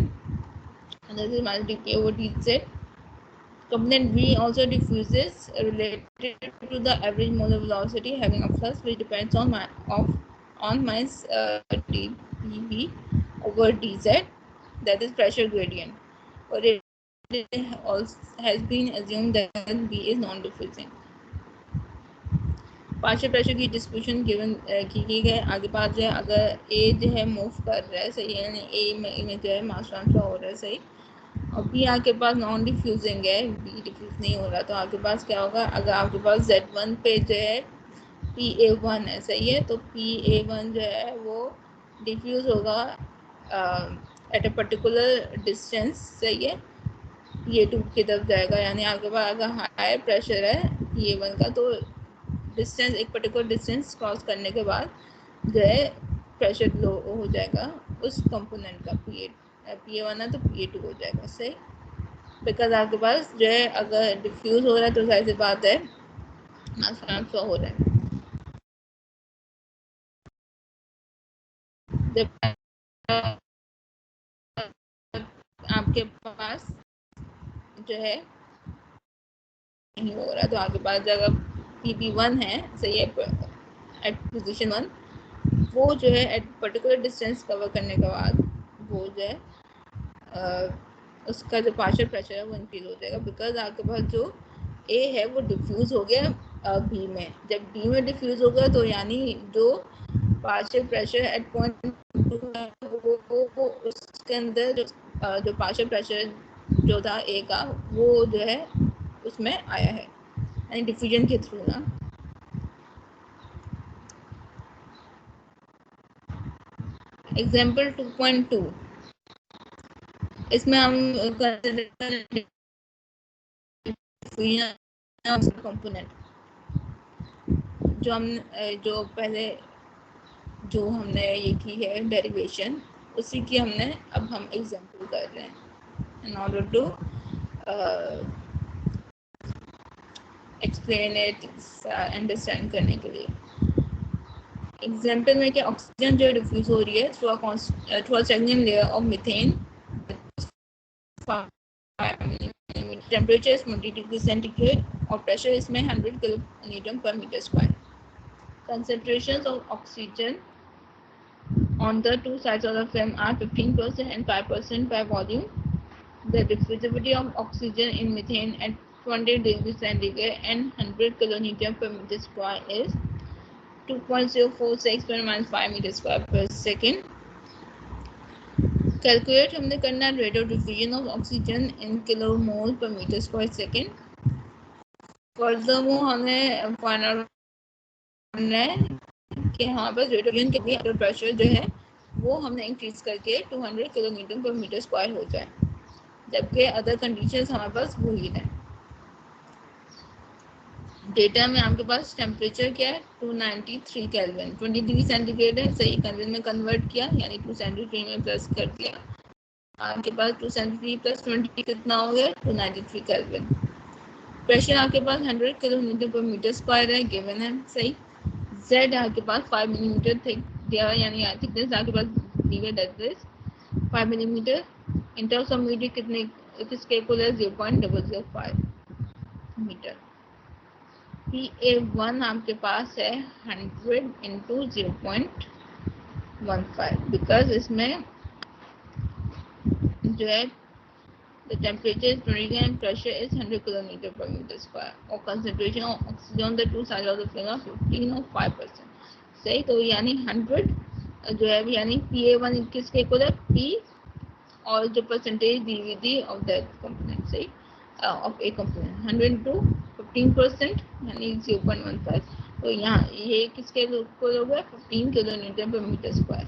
Speaker 1: this is minus dP over dz, Component B also diffuses related to the average molar velocity having a flux which depends on minus dV over dz, that is pressure gradient. Or it also has been assumed that B is non-diffusing. Partial pressure की distribution given की गई। आगे बात जो है, अगर ए जो है मूव कर रहा है सही है, ए में जो है मास ट्रांसफर हो रहा है सही, और बी आपके पास नॉन डिफ्यूजिंग है, बी डिफ्यूज नहीं हो रहा, तो आपके पास क्या होगा, अगर आपके पास Z1 पे जो है PA1 है सही है, तो PA1 जो है वो डिफ्यूज होगा एट अ पर्टिकुलर डिस्टेंस सही है, PA2 की तरफ जाएगा। यानी आपके पास अगर हाई प्रेशर है PA1 का, तो डिस्टेंस एक पर्टिकुलर डिस्टेंस क्रॉस करने के बाद जो है प्रेशर लो हो जाएगा उस कंपोनेंट का, PA1 है तो PA2 हो जाएगा सही, बिकॉज आपके पास जो है अगर डिफ्यूज हो रहा है तो जाहिर सी बात है मास ट्रांसफर हो रहा है। जब आपके पास जो है नहीं हो रहा, तो आपके पास जगह PP1 है सही है एट पोजीशन 1, वो जो है एट पर्टिकुलर डिस्टेंस कवर करने के बाद वो जो है उसका जो पार्शियल प्रेशर है वो इंक्रीज हो जाएगा, बिकॉज आपके पास जो ए है वो डिफ्यूज हो गया बी में। जब बी में डिफ्यूज हो गया तो यानी जो पार्शियल प्रेशर एट पॉइंट वो उसके अंदर जो पार्शियल प्रेशर जो था ए का वो जो है उसमें आया है, यानी डिफ्यूजन के थ्रू ना। एग्जाम्पल 2.2, इसमें हम कंपोनेंट जो पहले जो हमने ये की है डेरिवेशन, उसी की हमने अब हम एग्जाम्पल कर रहे हैं in order to explain it understand करने के लिए। एग्जाम्पल में क्या, ऑक्सीजन जो डिफ्यूज हो रही है through a stagnant layer of methane, temperature is 20 degree centigrade और प्रेशर इसमें 100 kilonewton per metre square. Concentrations of oxygen on the two sides of the film are 15% and 5% by volume. The diffusivity of oxygen in methane at 20 degrees centigrade and 100 kilonewton per meter square is 2.046 × 5 meter square per second. Calculate हमने करना है rate of diffusion of oxygen in kilomole per meter square second. Furthermore हमें find out कि हमारे पास rate of diffusion के लिए अगर pressure जो है वो हमने इंक्रीज करके 200 किलोमीटर पर मीटर स्क्वायर हो जाए, जबकि अदर कंडीशंस हमारे पास वही है। डेटा में आपके पास टेम्परेचर क्या है 293 केल्विन, 20 डिग्री सेंटीग्रेड है सही, केल्विन में कन्वर्ट किया यानी 273 में प्लस कर दिया, आपके पास 273 + 20 कितना हो गया 293 केल्विन। प्रेशर आपके पास 100 किलोमीटर पर मीटर स्क्वायर है गिवन है सही। Z आपके पास 5 मिलीमीटर थिक दिया है, यानी थिकनेस आपके पास दी है that is 5 millimetre. In terms of metre कितने किसके इक्वल है 0.005 मीटर। PA1 आपके पास है 100 × 0.15 बिकॉज इसमें जो है the temperature is 20 and pressure is 100 kilometer per meter square और concentration of oxygen on the two sides of the film are 15 और 5%। सही, तो यानी 100 जो है यानी PA1 किसके इक्वल है P और जो परसेंटेज दी हुई थी ऑफ दैट कंपोनेंट सही ऑफ ए कंपोनेंट 100 × 15% यानी 0.15, तो यहाँ ये किसके इक्वल हो गया 15 kilometre per metre square.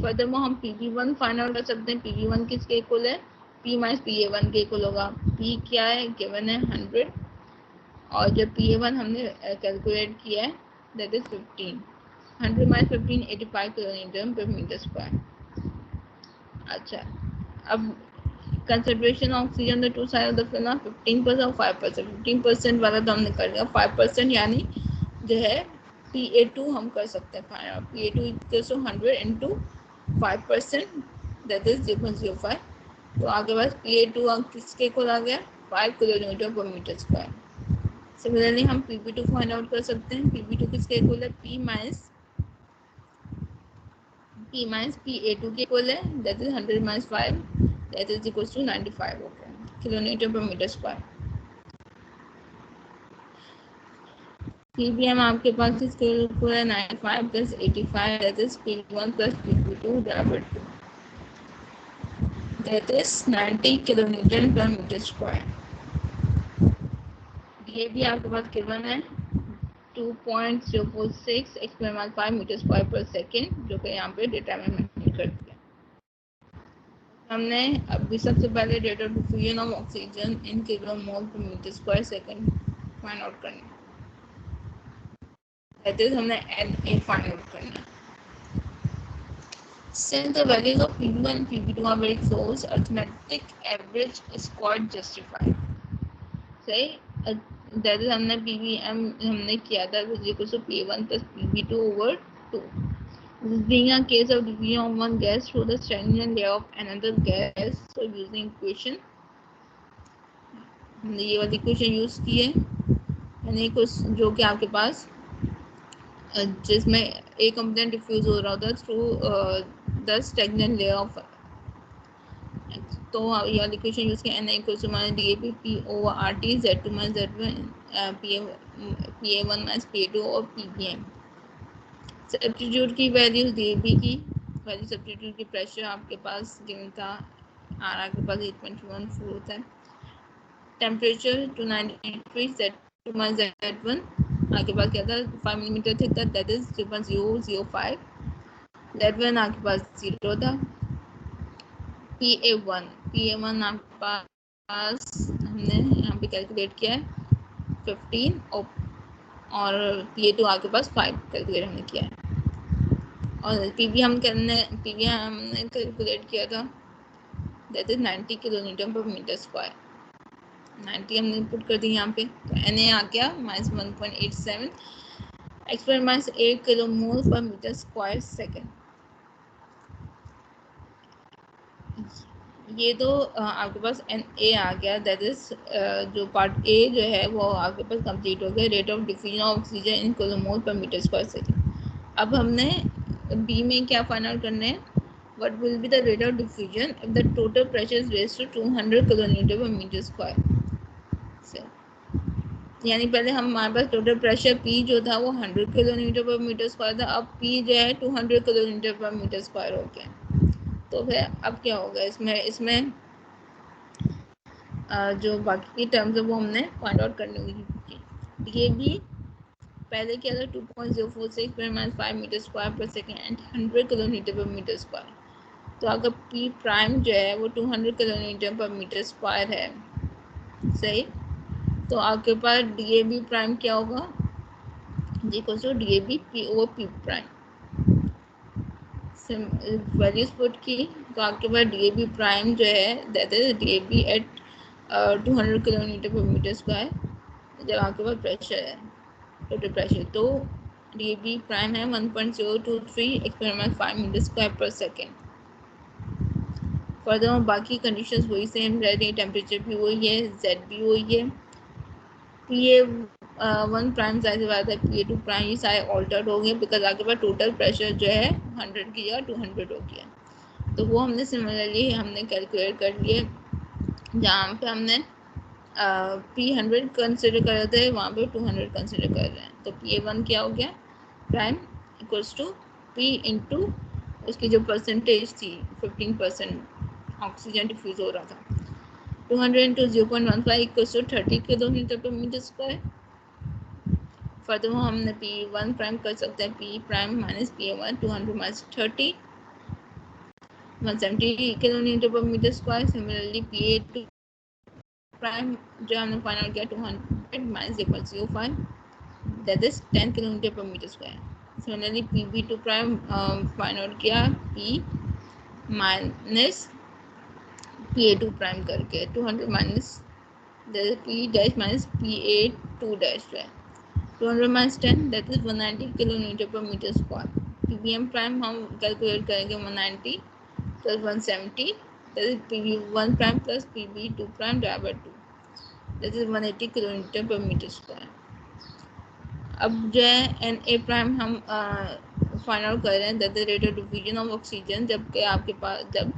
Speaker 1: Furthermore हम PB1 फाइंड आउट कर सकते हैं, PB1 किसके इक्वल है P - PA1 के इक्वल होगा। P क्या है गिवन है 100 और जब PA1 हमने कैलकुलेट किया है that is 15, 100 - 15 85 kilometre per metre square. अच्छा, अब concentration of oxygen the two side of the film 15% और 5%। 15% वाला तो हमने कर लिया, 5% यानी जो है PA2 हम कर सकते हैं, PA2 = 100 × 5% that is 0.05 तो आपके पास PA2 किसके इक्वल आ गया 5 kilometre per metre square. Similarly हम PP2 फाइंड आउट कर सकते हैं। PP2 किसके इक्वल है P माइनस PA2 के इक्वल है, that is 100 minus 5 that is equal to 95 okay kilometre per metre square. PBM आपके पास इसके इक्वल है 95 plus 85 that is P1 plus PP2 divided 2 that is 90 kilometre per metre square. ये भी आपके पास गिवन है 2.046 experiment 5 metre square per second, जो कि यहाँ पे डेटा में मेंशन कर दिया। हमने अभी सबसे पहले rate of diffusion of oxygen in kilomole per metre square second find out करना, दैट इज हमने Na फाइंड आउट करना। Since the values of PB1 and PB2 are very close, arithmetic average is quite justified. सही, that is हमने PBM हमने किया था P1 plus PB2 over 2. This being a case of diffusion of one gas through the stagnant layer of another gas, so using equation हमने ये वाली equation use की है, यानी कुछ जो कि आपके पास जिसमें एक कंपोनेंट डिफ्यूज हो रहा होता है through the stagnant layer of, तो ये वाली इक्वेशन यूज की Na equal to minus DAP P over RT Z2 minus Z1 PA1 minus PA2 और PBM। सब्स्टिट्यूट की वैल्यूज DAP की वैल्यू सब्स्टिट्यूट की प्रेशर आपके पास गिवन था R आपके पास 8.14 होता है, टेम्परेचर 293 Z2 माइनस Z1 आपके पास क्या था 5 मिलीमीटर थिक था दैट इज 0.005, Z1 आपके पास 0 था, PA1 आपके पास हमने यहाँ पे कैलकुलेट किया है 15 और PA2 आपके पास 5 कैलकुलेट हमने किया है, और PB हमने कैलकुलेट किया था that is 90 kilometre per metre square. 90 हमने पुट कर दी यहाँ पे, तो Na आ गया minus 1.87 experiment minus 8 kilomole per metre square second. ये तो आपके पास Na आ गया, दैट इज जो पार्ट ए जो है वो आपके पास कंप्लीट हो गया, rate of diffusion of oxygen in kilomole per metre square second. अब हमने बी में क्या फाइंड आउट करना है, what will be the rate of diffusion if the total pressure is raised to 200 kilometre per metre square. यानी पहले हमारे पास total pressure P जो था वो 100 किलोमीटर पर मीटर स्क्वायर था, अब P जो है 200 किलोमीटर पर मीटर स्क्वायर हो गया। तो फिर अब क्या होगा इसमें जो बाकी की टर्म्स है वो हमने फाइंड आउट करने होगी। ये भी पहले क्या था 2.046 पर minus 5 metre square per second and 100 kilometre per metre square, तो अगर P प्राइम जो है वो 200 किलोमीटर पर मीटर स्क्वायर है, सही, तो आपके पास DAB प्राइम क्या होगा equal to DAB P over P prime. Values put की तो आपके पास DAB प्राइम जो है that is DAB at 200 kilometre per metre square, जब आपके पास प्रेशर है टोटल प्रेशर, तो DAB प्राइम है 1.023 experiment 5 metre square per second. Further बाकी कंडीशंस वही सेम रह रही, टेम्परेचर भी वही है, Z भी वही है, PA1 प्राइम साइज बात है, PA2 प्राइम ये सारे ऑल्टर्ड हो गए बिकॉज आपके पास टोटल प्रेशर जो है 100 की जगह 200 हो गया, तो वो हमने सिमिलरली हमने कैलकुलेट कर लिए, जहाँ पे हमने P100 कंसिडर कर रहे थे वहाँ पे 200 कंसिडर कर रहे हैं, तो PA1 क्या हो गया prime equals to P into उसकी जो परसेंटेज थी 15% ऑक्सीजन डिफ्यूज हो रहा था, 200 into 0.15 equals to 30 kilometre per metre square. Further हमने P1 प्राइम कर सकते हैं P prime minus PA1 200 minus 30 170 kilometre per metre square. Similarly PA2 prime जो हमने फाइंड आउट किया 200 minus 0.05 that is 10 kilometre per metre square. Similarly PB2 prime find out किया P minus PA2 prime करके 200 minus P dash minus PA2 dash जो है 200 minus 10 that is 190 kilometre per metre square. PBM prime हम calculate करेंगे 190 plus 170 that is PV1 prime plus PV2 prime divided by 2, that is 180 kilometre per metre square. अब जो है N ए prime हम find out कर रहे हैं, that the rate of diffusion of oxygen, जबकि आपके पास जब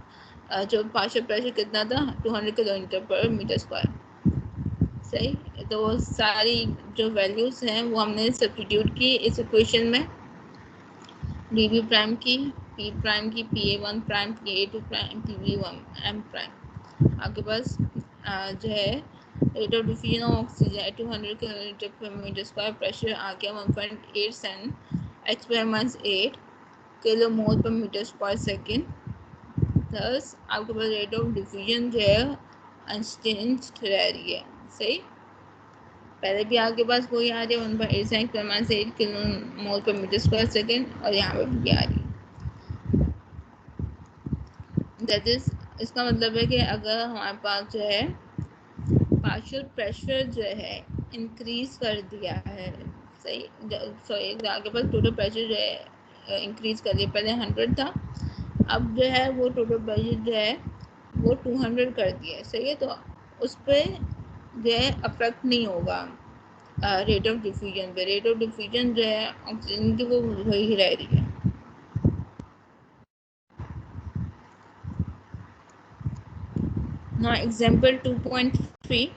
Speaker 1: जो पार्शियल प्रेशर कितना था 200 किलोमीटर पर मीटर स्क्वायर। सही, तो वो सारी जो वैल्यूज़ हैं वो हमने सब्स्टिट्यूट की इस इक्वेशन में, डी बी प्राइम की, पी प्राइम की, P A one prime, P A two prime, P V one M prime. आपके पास जो है rate of diffusion of oxygen at 200 kilometre per metre square, pressure आ गया 1.87 (8 किलो मोल पर metre square second. Plus आपके पास रेट ऑफ डिफ्यूजन जो है अनचेंज्ड रह रही है। सही, पहले भी आपके पास कोई आ रही है 1.87 (8 किलो मोल पर मीटर स्क्वायर सेकेंड, और यहाँ पर भी आ रही है। दैट इज, इसका मतलब है कि अगर हमारे पास जो है पार्शियल प्रेशर जो है इंक्रीज कर दिया है, सही, सॉरी आपके पास टोटल प्रेशर जो है इंक्रीज कर दिया, पहले 100 था, अब जो है वो टोटल प्रेशर जो है वो 200 कर दिया है। सही है, तो उस पर जो है अफेक्ट नहीं होगा रेट ऑफ डिफ्यूजन पे। रेट ऑफ डिफ्यूजन जो है ऑक्सीजन की वो वही रह रही है। ना एग्जाम्पल 2.3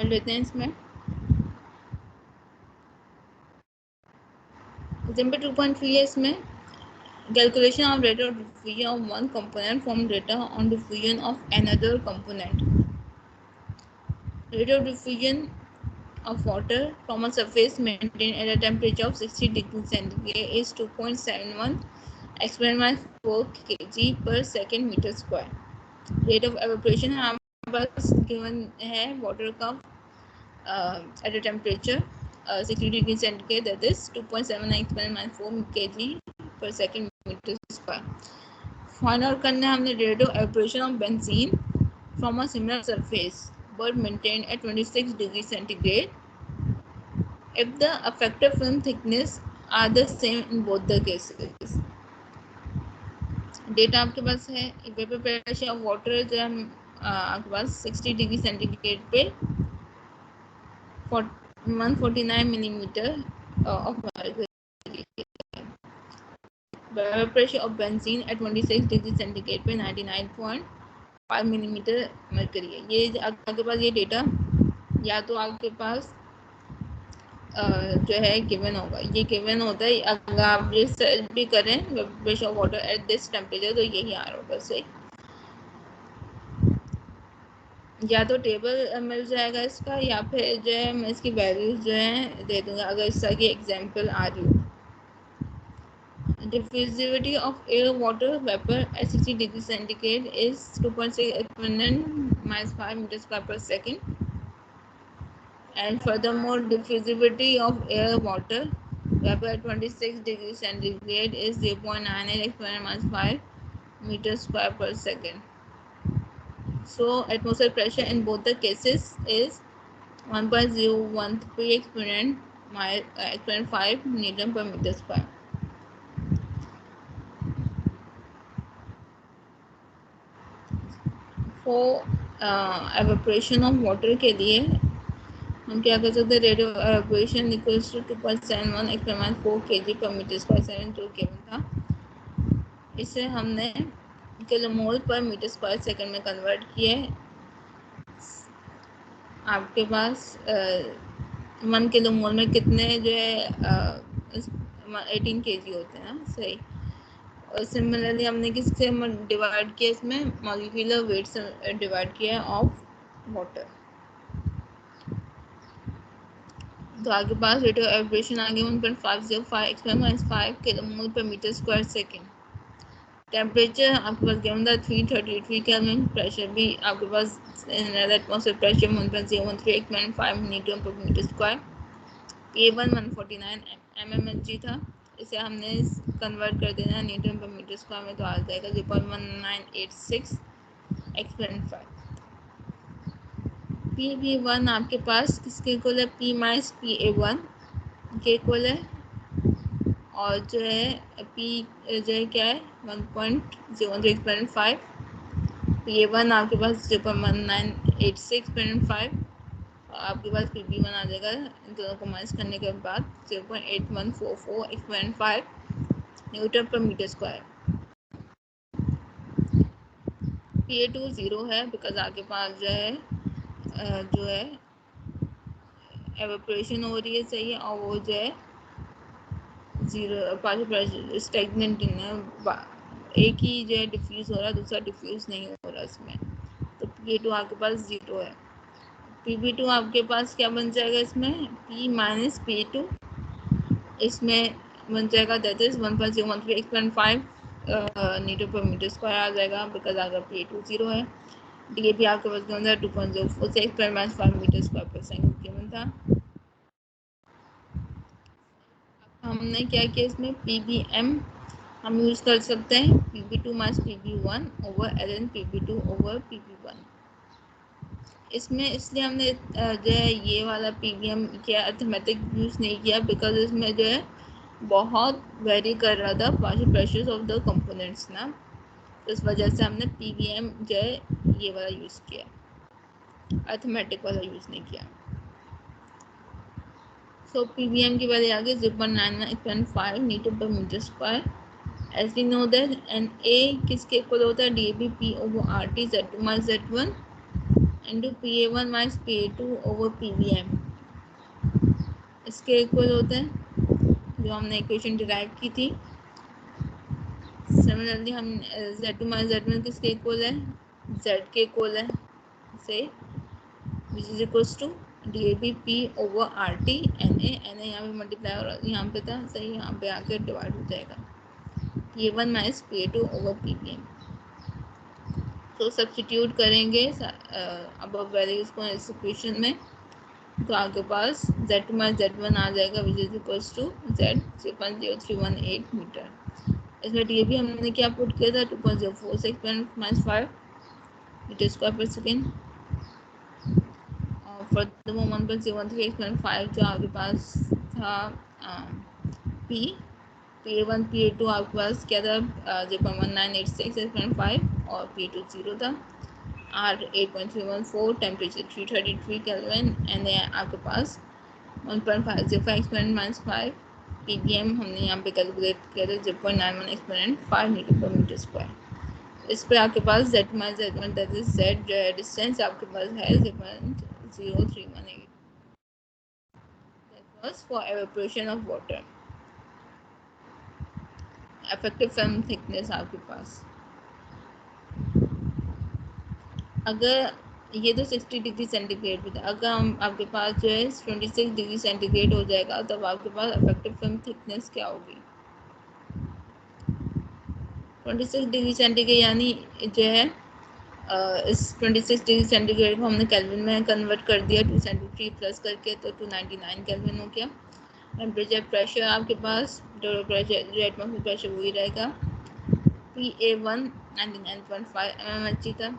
Speaker 1: लेते हैं इसमें। एग्जाम्पल 2.3 है इसमें, calculation of rate of diffusion of one component from data on diffusion of another component. Rate of diffusion of water from a surface maintained at a temperature of 60 degrees centigrade is 2.71 experiment 4 kg per second meter square. Rate of evaporation हमारे पास given है water का at a temperature 60 degree centigrade, that is 2.79 experiment 4 kg per second meter square. Find out करना है हमने rate of evaporation of benzene from a similar surface but maintain at 26 degree centigrade if the affected film thickness are the same in both the cases. Data आपके पास है, vapour pressure of water जो है आपके पास 60 degree centigrade पे 149 millimetre of pressure of benzene at 26 degree centigrade पे 99.5 millimetre mercury है। ये आपके पास ये डेटा या तो आपके पास जो है गिवन होगा, ये गिवन होता है। अगर आप रिसर्च भी करें pressure of water at this temperature तो यही आ रहा होगा। सही, या तो टेबल मिल जाएगा इसका, या फिर जो है मैं इसकी वैल्यूज जो है दे दूंगा अगर इस तरह की एग्जाम्पल आ रही हो। Diffusivity of air water vapor at 60 degrees centigrade is 2.6 exponent minus 5 meters square per second, and furthermore diffusivity of air water vapor at 26 degrees centigrade is 0.98 exponent minus 5 meters square per second. So atmospheric pressure in both the cases is 1.013 exponent 5 Newton per meter square. Evaporation of water के लिए हम क्या कर सकते हैं, rate of evaporation equals to 2.71 experiment 4 kg per metre square 72 given था। इसे हमने kilomole per metre square second में कन्वर्ट किए। आपके पास 1 किलोमोल में कितने जो है 18 kg होते हैं ना। सही, और सिमिलरली हमने किससे डिवाइड किया, इसमें मॉलिक्यूलर वेट से डिवाइड किया है ऑफ वाटर। तो आपके पास रेट ऑफ एवपोरेशन आ गया 1.505 experiment 5 kilomole per metre square second. Temperature आपके पास गिवन था 333 केल्विन, प्रेशर भी आपके पास atmosphere pressure 1.013 experiment 5 Newton per metre square. P1 149 mmHg था, इसे हमने कन्वर्ट कर देना न्यूटन पर मीटर स्क्वायर में, तो आ जाएगा 0.1986 एक्सपेरिमेंट 5। P1 आपके पास किसके इक्वल है, P माइनस PA1 के इक्वल है, और जो है P जो है क्या है 1.013.5, PA1 आपके पास 0.1986.5, आपके पास PB1 आ जाएगा इन दोनों को माइनस करने के बाद 0.8144 Newton per metre square. PA2 0 है बिकॉज आपके पास जो है एवेपोरेशन हो रही है, सही है, और वो जो है जीरो पार्शियल स्टेगनेंट है, एक ही जो है डिफ्यूज हो रहा है, दूसरा डिफ्यूज नहीं हो रहा इसमें, तो PA2 आपके पास 0 है। PB2 आपके पास क्या बन जाएगा, इसमें P माइनस PA2 इसमें बन जाएगा, दैट is 1.013.5 Newton per metre square आ जाएगा बिकॉज अगर PA2 0 है। DAB आपके पास क्या होता है 2.046 metre square per second given था। हमने क्या किया, इसमें PBM हम यूज कर सकते हैं, PB2 minus PB1 over ln PB2 over PB1। इसमें इसलिए हमने जो है ये वाला PBM क्या अर्थमेटिक यूज नहीं किया बिकॉज इसमें जो है बहुत वेरी कर रहा था partial pressures of the components ना, तो इस वजह से हमने PBM जो है ये वाला यूज किया, अर्थमेटिक वाला यूज नहीं किया। सो PBM की वैल्यू आ गई 0.99.5 newton per metre square. As we know that Na किसके इक्वल होता है, DAB P over RT Z2 minus Z1 into PA1 minus PA2 over PBM इसके इक्वल होता है, जो हमने इक्वेशन डिराइव की थी। सिमिलरली हम Z2 minus Z1 किसके इक्वल है, Z के इक्वल है, से which is equals to DAB P over RT Na यहाँ पे मल्टीप्लाई और यहाँ पे था, सही, यहाँ पे आकर डिवाइड हो जाएगा PA1 minus PA2 over PBM। तो सब्स्टिट्यूट करेंगे अब वैल्यूज को इस इक्वेशन में, तो आपके पास Z2 माइनस Z1 आ जाएगा which is equals to Z 0.0318 metre. इसमें DAB हमने क्या पुट किया था 2.046.5 मीटर स्क्वायर पर सेकेंड, और फर्दरमोर 1.013.5 जो आपके पास था PA1 PA2 आपके पास क्या था 0.1986.5 और PA2 0 था, R 8.314, टेम्परेचर 333 केल्विन, एंड आपके पास 1.505 PBM हमने यहाँ पे कैलकुलेट किया था 0.91 मीटर पर मीटर स्क्वायर। इस पर आपके पास Z minus Z1 that is Z जो है डिस्टेंस आपके पास है 0.0318, that was for evaporation of water. Effective film thickness आपके पास, अगर ये तो 60 डिग्री सेंटीग्रेड पे था, अगर हम आपके पास जो है 26 डिग्री सेंटीग्रेड हो जाएगा तब आपके पास इफेक्टिव फिल्म थिकनेस क्या होगी 26 डिग्री सेंटीग्रेड, यानी जो है इस 26 डिग्री सेंटीग्रेड को हमने केल्विन में कन्वर्ट कर दिया 273 प्लस करके, तो 299 केल्विन हो गया। टेम्परेचर प्रेशर आपके पास टोटल प्रेशर जो एटमॉस्फेयर प्रेशर वही रहेगा, PA1 99.5 mmHg था,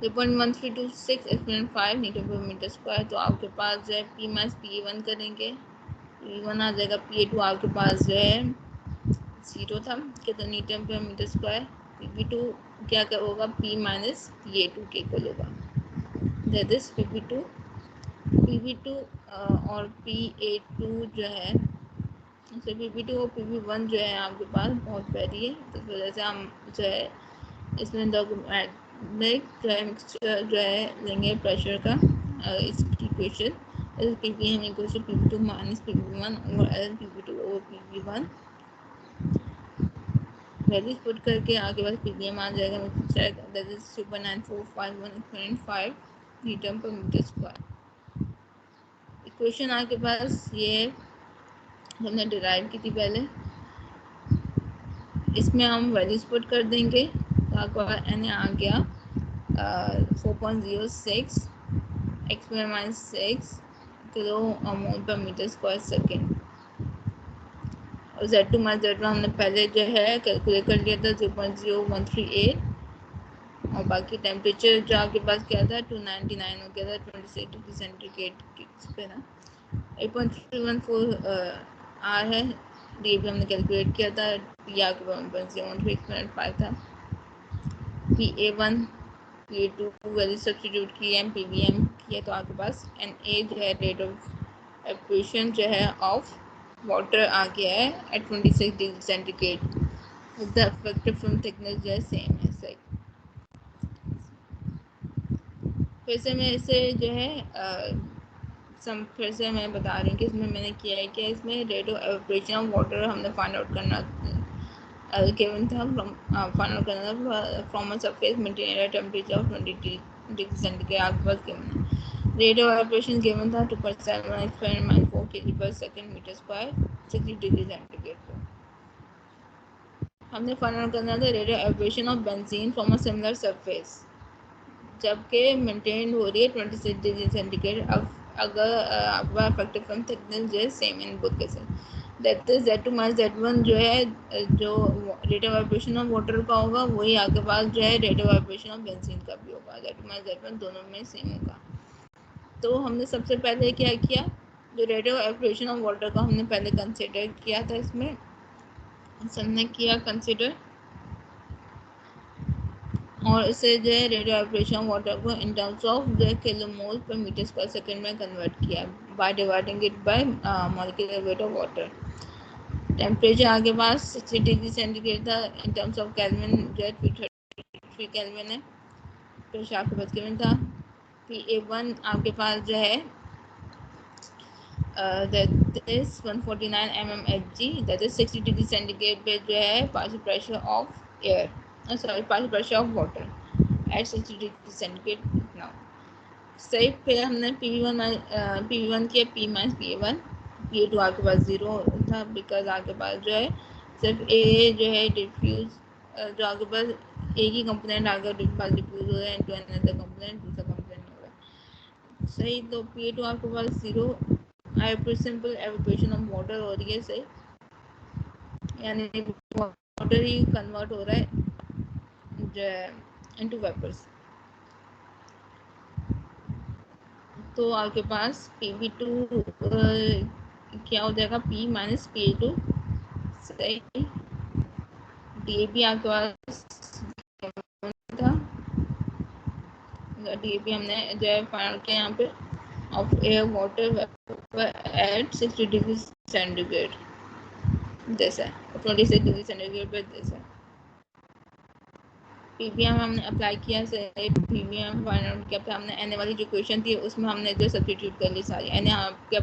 Speaker 1: 0.1326 न्यूटन पर मीटर स्क्वायर। तो आपके पास जो है P माइनस PA1 करेंगे, PA1 आ जाएगा, PA2 आपके पास जो है 0 था, कितना Newton per metre square, PB2 क्या होगा P माइनस PA2 के इक्वल होगा, दैट इज PB2 और PA2 जो है, तो PB2 और PB1 जो है आपके पास बहुत वेरी है, तो इस वजह से हम जो है इसमें मिक्सचर जो है लेंगे प्रेशर का, इस equation PBM equal to PB2 minus PB1 over ln PB2 over PB1 values put करके आगे पास PBM आ जाएगा, दैट इज 2.9451.5 newton per metre square. Equation आपके पास ये हमने डिराइव की थी पहले, इसमें हम वैल्यूज पुट कर देंगे, तो आपको Na आ गया 4.06 x⁻6 किलो मोल पर मीटर स्क्वायर सेकेंड, और Z2 माइनस Z1 हमने पहले जो है कैलकुलेट कर लिया था 0.0138, और बाकी टेम्परेचर जो आपके पास क्या था 299 हो गया था 26 डिग्री सेंटीग्रेड पे ना, 8.314 R है, DAB हमने कैलकुलेट किया था, P आपके पास 1.05 था, PA1 PA2 वैल्यू सब्स्टिट्यूट की है, PVM की है, तो आपके पास NA जो है रेट ऑफ एवपोरेशन जो है ऑफ वाटर आ गया है at 26 degree centigrade with the effective film thickness जो है सेम है। सही, फिर से मैं इसे जो है फिर से मैं बता रही हूँ कि इसमें मैंने किया है कि इसमें rate of evaporation of water हमने फाइंड आउट करना गिवन था, फाइंड आउट करना था from a surface maintain at temperature of 20 degree centigrade आपके पास गिवन है। रेट ऑफ एवपोरेशन गिवन था 2.7 kg per second metre square 60 degree centigrade पे। हमने फाइंड आउट करना था rate of evaporation of benzene from a similar surface जबकि maintain हो रही है 26 डिग्री सेंटीग्रेड। अब अगर आपका इफेक्टिव फिल्म थिकनेस जो है same in both cases, that is Z2 minus Z1 जो है जो rate of evaporation of water का होगा वही आपके पास जो है rate of evaporation of benzene का भी होगा, Z2 माइनस Z1 दोनों में सेम होगा। तो हमने सबसे पहले क्या किया, जो rate of evaporation of water का हमने पहले कंसिडर किया था, इसमें हमने किया कंसिडर और इसे जो है रेट ऑफ एवपोरेशन वाटर को इन terms of the kilomole per metre square second में कन्वर्ट किया by dividing it by molecular weight of water. Temperature आपके पास 60 डिग्री सेंटीग्रेड था, इन टर्म्स ऑफ केल्विन जो है 233 केल्विन है। प्रेशर आपके पास केल्विन था। PA1 आपके पास जो है that is 149 mmHg, that is 60 degree centigrade पे जो है partial pressure of air, sorry partial pressure of water at 60 degree centigrade now. सही, फिर हमने PV1 किया, P माइनस PA1, PA2 आपके पास 0 था बिकॉज आपके पास जो है सिर्फ A जो है डिफ्यूज जो आपके पास एक ही कंपोनेंट आगे डिफ्यूज हो रहा है इनटू अनदर कंपोनेंट, दूसरा कंपोनेंट हो रहा है। सही, तो PA2 आपके पास 0 सिंपल एवपोरेशन ऑफ वाटर हो रही है। सही, यानी वाटर ही कन्वर्ट हो रहा है जो इनटू वेपर्स। तो आपके पास PV2 क्या हो जाएगा, P माइनस PA2। सही, DAB आपके पास था, DAB हमने जो है फाइंड किया यहाँ पे of air water at 60 degree centigrade जैसा 26 डिग्री सेंटीग्रेड पे जैसा। PVM हमने अप्लाई किया, सही, PVM फाइंड आउट किया, फिर हमने NA वाली जो क्वेश्चन थी उसमें हमने जो सब्स्टिट्यूट कर ली सारी NA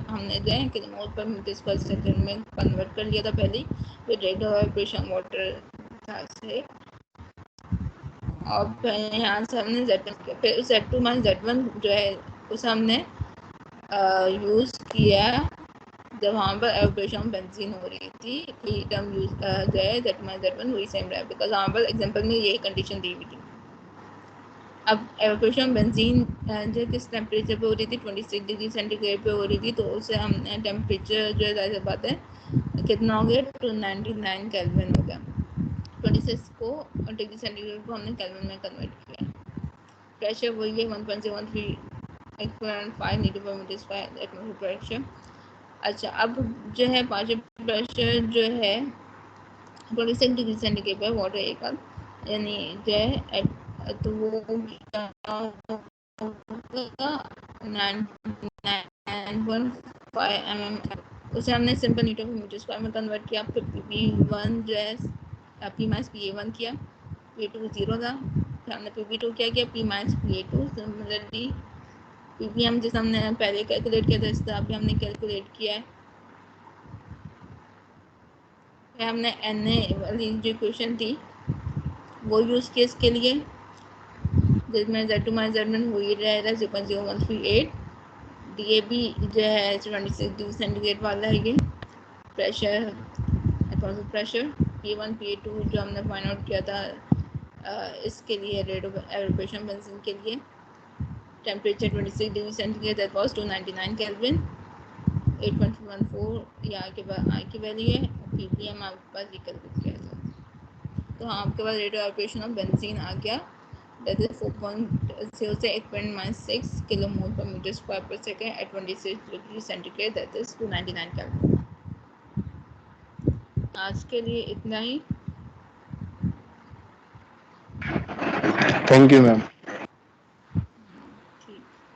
Speaker 1: हमने जो है kilomole per metre square second में कन्वर्ट कर लिया था पहले, फिर रेट ऑफ एवपोरेशन वाटर था। सही, और फिर यहाँ से हमने Z1 किया, फिर Z2 माइनस Z1 जो है उसे हमने यूज़ किया जब वहाँ पर एवपोरेशन बेंजीन हो रही थी। ये टर्म यूज जो है Z2 माइनस Z1 वही सेम रहा बिकॉज वहाँ पर एग्जाम्पल में यही कंडीशन दी हुई थी। अब एवपोरेशन बेंजीन जो किस टेम्परेचर पे हो रही थी, 26 डिग्री सेंटीग्रेड पे हो रही थी, तो उसे हमने टेम्परेचर जो है जाहिर बात है कितना हो गया, 299 केल्विन हो गया। 26 को डिग्री सेंटीग्रेड को हमने केल्विन में कन्वर्ट किया। प्रेशर वही है 1.73 5 मीटर पर मीटर स्क्वायर एटमॉस्फेरिक प्रेशर। अच्छा, अब जो है पार्शियल प्रेशर जो है 26 डिग्री सेंटीग्रेड पे वाटर एक यानी जो है तो वो 9.5 mm, उसे हमने सिंपल मीटर पर मीटर स्क्वायर में कन्वर्ट किया। फिर PV1 जो है P माइनस PA1 किया, PA2 0 था, फिर हमने PV2 क्या किया, P minus PA2। Similarly PVM जिसे हमने पहले कैलकुलेट किया था इस तरह भी हमने कैलकुलेट किया है। फिर हमने NA वाली जो इक्वेशन थी वो यूज़ किया इसके लिए, जिसमें Z2 माइनस Z1 वही रहेगा 0.0138। DAB जो है 26 डिग्री सेंटीग्रेड वाला है ये pressure, atmospheric pressure. P1 PA2 जो हमने फाइंड आउट किया था इसके लिए रेट ऑफ एवपोरेशन बेंजीन के लिए, temperature 26 degree centigrade that was 299 kelvin, 8.14 ये आई की वैल्यू है। PVM आपके पास कैलकुलेट किया था, तो हाँ आपके पास rate of evaporation of benzene आ गया, that is 4.0 से 8.96 kilomole per metre square per second at 26 degree centigrade, that is 299 kelvin. आज के लिए इतना ही।
Speaker 3: Thank you ma'am.